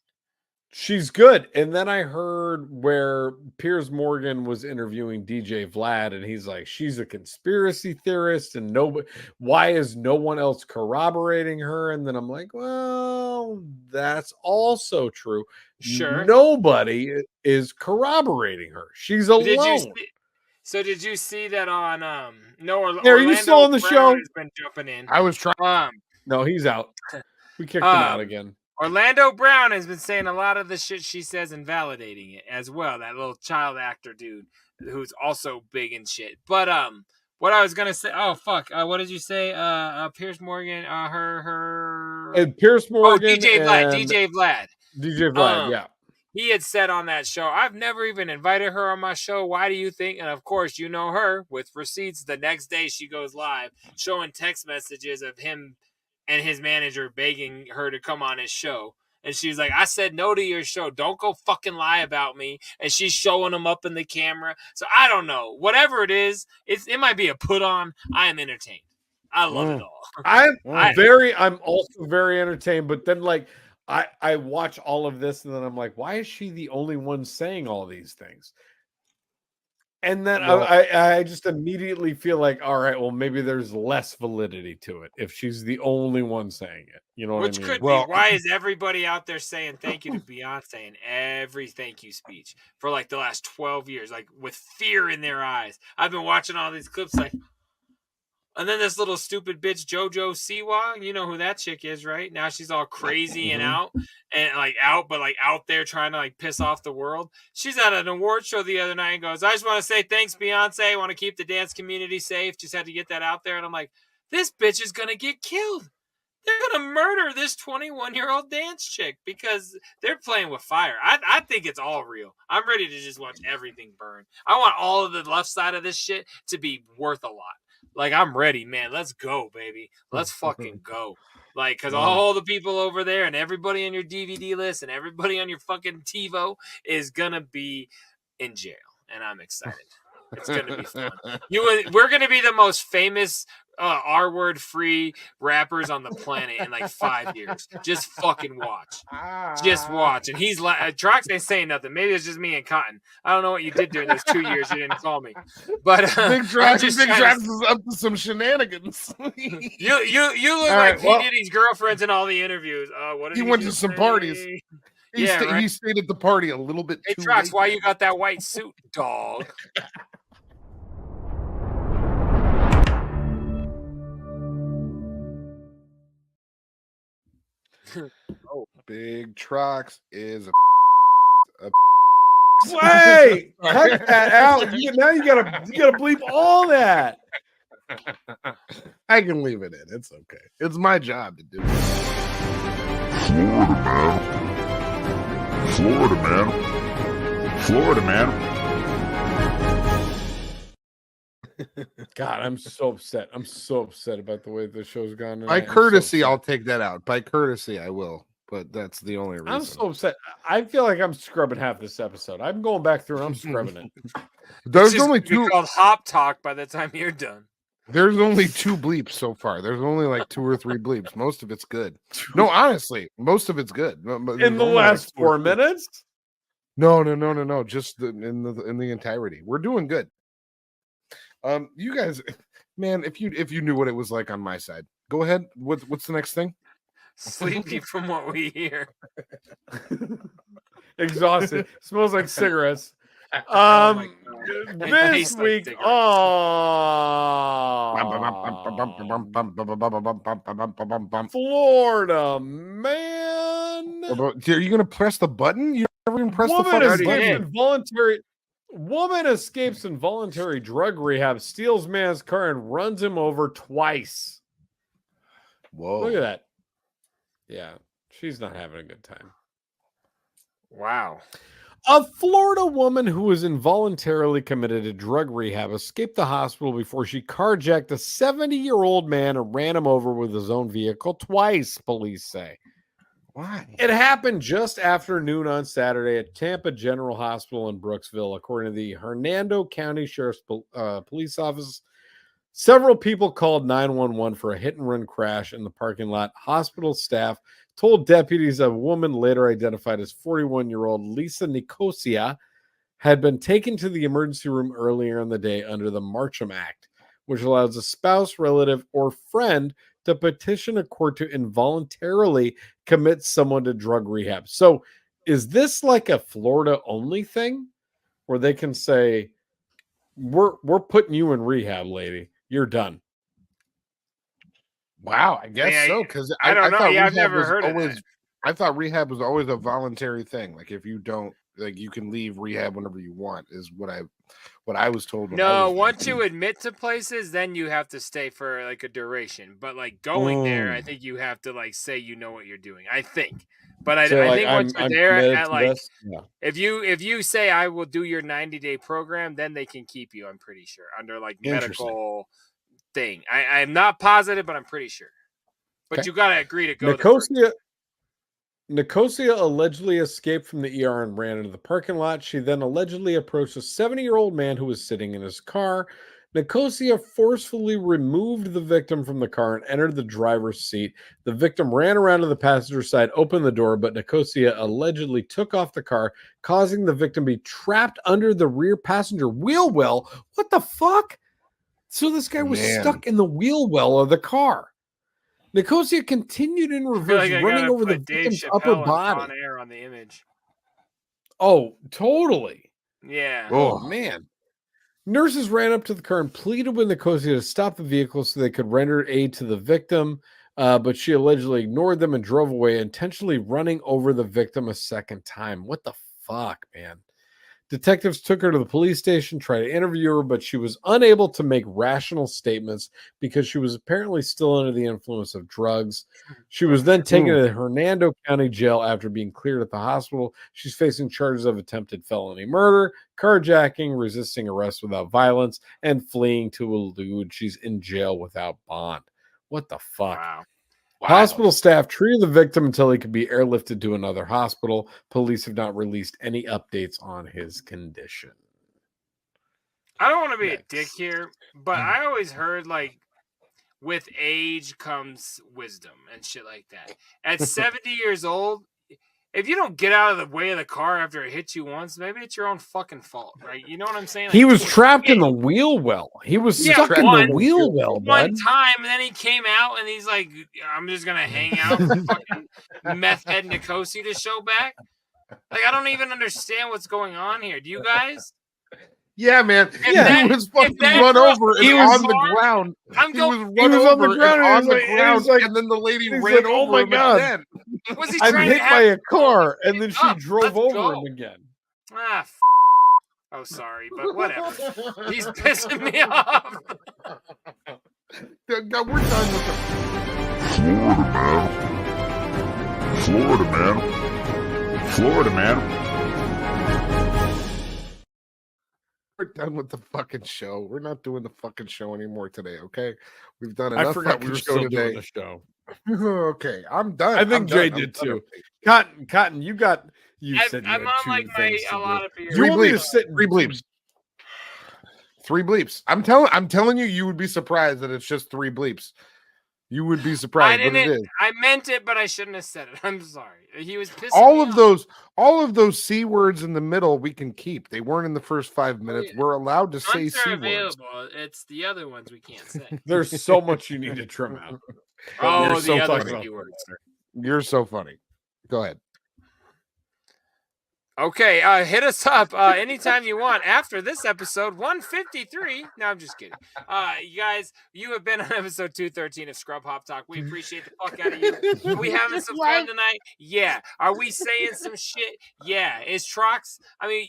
She's good. And then I heard where Piers Morgan was interviewing DJ Vlad, and he's like, she's a conspiracy theorist, and why is no one else corroborating her? And then I'm like, well, that's also true. Sure. Nobody is corroborating her. She's alone. Did you see that on Are you still on the show? Has been jumping in. I was trying. No, he's out. We kicked him out again. Orlando Brown has been saying a lot of the shit she says and validating it as well. That little child actor dude who's also big and shit. But what I was gonna say, what did you say? Piers Morgan, and Piers Morgan, DJ Vlad, yeah. He had said on that show, I've never even invited her on my show. Why do you think? And of course, you know her with receipts. The next day she goes live showing text messages of him and his manager begging her to come on his show. And she's like, I said no to your show. Don't go fucking lie about me. And she's showing him up in the camera. So I don't know. Whatever it is, it might be a put on. I am entertained. I love it all. I'm also very entertained. But then I watch all of this and then I'm like, why is she the only one saying all these things? And then I just immediately feel like, all right, well, maybe there's less validity to it if she's the only one saying it. You know what I mean? Which could be. Why is everybody out there saying thank you to Beyonce in every thank you speech for like the last 12 years, like with fear in their eyes? I've been watching all these clips like, and then this little stupid bitch, JoJo Siwa, you know who that chick is, right? Now she's all crazy and out there trying to like piss off the world. She's at an award show the other night and goes, I just want to say thanks, Beyonce. I want to keep the dance community safe. Just had to get that out there. And I'm like, this bitch is going to get killed. They're going to murder this 21-year-old dance chick because they're playing with fire. I think it's all real. I'm ready to just watch everything burn. I want all of the left side of this shit to be worth a lot. Like, I'm ready, man. Let's go, baby. Let's fucking go. Like, because all the people over there and everybody on your DVD list and everybody on your fucking TiVo is going to be in jail. And I'm excited. It's going to be fun. We're going to be the most famous R-word free rappers on the planet in like 5 years. Just fucking watch. Just watch. And he's like, Trox ain't saying nothing. Maybe it's just me and Cotton. I don't know what you did during those 2 years you didn't call me. But Big Trox is up to some shenanigans. you look like P. Diddy's girlfriends in all the interviews. What did he went to some parties. He stayed at the party a little bit too Trox, late. why you got that white suit, dog? Big Trox is a Wait, cut that out. Now you gotta bleep all that. I can leave it in. It's okay. It's my job to do it. Florida man. God, I'm so upset. I'm so upset about the way the show's gone tonight. By courtesy, I'll take that out. By courtesy, I will. But that's the only reason. I'm so upset. I feel like I'm scrubbing half this episode. I'm going back through and I'm scrubbing it. There's only two called Hop Talk by the time you're done. There's only 2 bleeps so far. There's only like 2 or 3 bleeps. Most of it's good. No, honestly, most of it's good. In the last 4 minutes? No. Just in the entirety. We're doing good. You guys, man, if you knew what it was like on my side, go ahead. What's the next thing? Sleepy from what we hear. Exhausted. Smells like cigarettes. This week, Florida man. Are you gonna press the button? You never even pressed the woman button. is given voluntary. Woman escapes involuntary drug rehab, steals man's car, and runs him over twice. Whoa. Look at that. Yeah, she's not having a good time. Wow. A Florida woman who was involuntarily committed to drug rehab escaped the hospital before she carjacked a 70-year-old man and ran him over with his own vehicle twice, police say. Why? It happened just after noon on Saturday at Tampa General Hospital in Brooksville, according to the Hernando County Sheriff's Police Office. Several people called 911 for a hit-and-run crash in the parking lot. Hospital staff told deputies a woman later identified as 41-year-old Lisa Nicosia had been taken to the emergency room earlier in the day under the Marcham Act, which allows a spouse, relative, or friend to petition a court to involuntarily commit someone to drug rehab. So is this like a Florida only thing where they can say, we're putting you in rehab, lady. You're done. Wow, I guess so. Because I don't know. thought Yeah, I've rehab never was heard of always. that. I thought rehab was always a voluntary thing. Like if you don't, like you can leave rehab whenever you want. Is what I was told. When I No, was once you admit to places, then you have to stay for like a duration. But like going there, I think you have to like say you know what you're doing. I think. But I think once you're there at like, if you say I will do your 90-day program, then they can keep you. I'm pretty sure under like medical thing. I'm not positive, but I'm pretty sure. But you got to agree to go. Nicosia allegedly escaped from the ER and ran into the parking lot. She then allegedly approached a 70-year-old man who was sitting in his car. Nicosia forcefully removed the victim from the car and entered the driver's seat. The victim ran around to the passenger side, opened the door, but Nicosia allegedly took off the car, causing the victim to be trapped under the rear passenger wheel well. What the fuck? So this guy was stuck in the wheel well of the car. Nicosia continued in reverse, running over the victim's upper body. Air on the image. Oh, totally. Yeah. Oh, man. Nurses ran up to the car and pleaded with Nicosia to stop the vehicle so they could render aid to the victim, but she allegedly ignored them and drove away, intentionally running over the victim a second time. What the fuck, man? Detectives took her to the police station, tried to interview her, but she was unable to make rational statements because she was apparently still under the influence of drugs. She was then taken to the Hernando County Jail after being cleared at the hospital. She's facing charges of attempted felony murder, carjacking, resisting arrest without violence, and fleeing to elude. She's in jail without bond. What the fuck? Wow. Hospital staff treated the victim until he could be airlifted to another hospital. Police have not released any updates on his condition. I don't want to be a dick here, but I always heard like with age comes wisdom and shit like that. At 70 years old, if you don't get out of the way of the car after it hits you once, maybe it's your own fucking fault, right? You know what I'm saying? Like, He was trapped in the wheel well. He was stuck in the wheel well, bud. One time, and then he came out, and he's like, I'm just going to hang out for fucking meth head Nicosia to show back. Like, I don't even understand what's going on here. Do you guys? Yeah, man. He was fucking run over and on the ground. He was run over and on the ground, and then the lady ran over oh my him God. again. Was he I'm trying hit to by have a car, and then she drove over go. him again. Ah, oh, sorry, but whatever. He's pissing me off. We're done with Florida, man. We're done with the fucking show. We're not doing the fucking show anymore today, okay? We've done enough. I forgot we were show still today. doing the show. Okay, I'm done. I think Jay I'm did done. too. Cotton, you said I'm you on had like two things a to do. lot of beers. You want me to sit Three bleeps. Three bleeps. I'm telling you, you would be surprised that it's just three bleeps. You would be surprised, but it is. I meant it, but I shouldn't have said it. I'm sorry. He was pissing All me of off. those C words in the middle we can keep. They weren't in the first 5 minutes. We're allowed to say Once C they're words. available, it's the other ones we can't say. There's so much you need to trim out. Oh, so the other funny. keywords. You're so funny. Go ahead. Okay, hit us up anytime you want after this episode 153. No, I'm just kidding. You guys, you have been on episode 213 of Scrub Hop Talk. We appreciate the fuck out of you. Are we having some fun tonight? Yeah. Are we saying some shit? Yeah. Is Trox? I mean,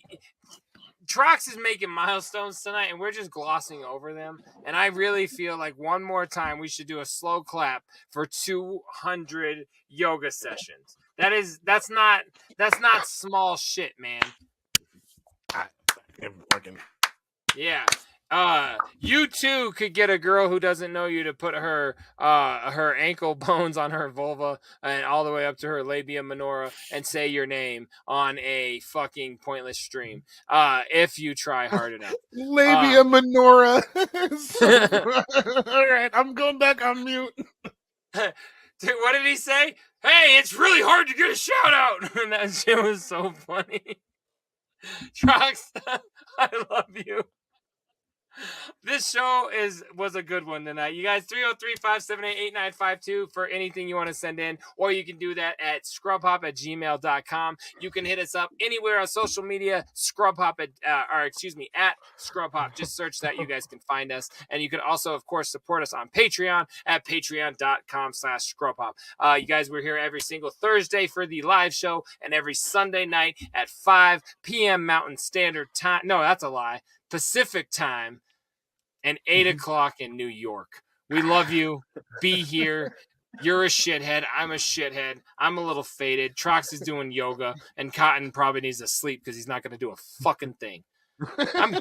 Trox is making milestones tonight, and we're just glossing over them. And I really feel like one more time we should do a slow clap for 200 yoga sessions. That's not small shit, man. Yeah. You too could get a girl who doesn't know you to put her ankle bones on her vulva and all the way up to her labia minora and say your name on a fucking pointless stream. If you try hard enough. Labia minora. All right, I'm going back on mute. Dude, what did he say? Hey, it's really hard to get a shout out. And that shit was so funny. Trox, I love you. This show was a good one tonight. You guys, 303-578-8952 for anything you want to send in, or you can do that at scrubhop@gmail.com. You can hit us up anywhere on social media, at scrubhop. Just search that. You guys can find us. And you can also, of course, support us on Patreon at patreon.com/scrubhop. You guys, we're here every single Thursday for the live show and every Sunday night at 5 p.m. Mountain Standard Time. No, that's a lie. Pacific Time, and 8 o'clock in New York. We love you. Be here. You're a shithead. I'm a shithead. I'm a little faded. Trox is doing yoga, and Cotton probably needs to sleep because he's not going to do a fucking thing. I'm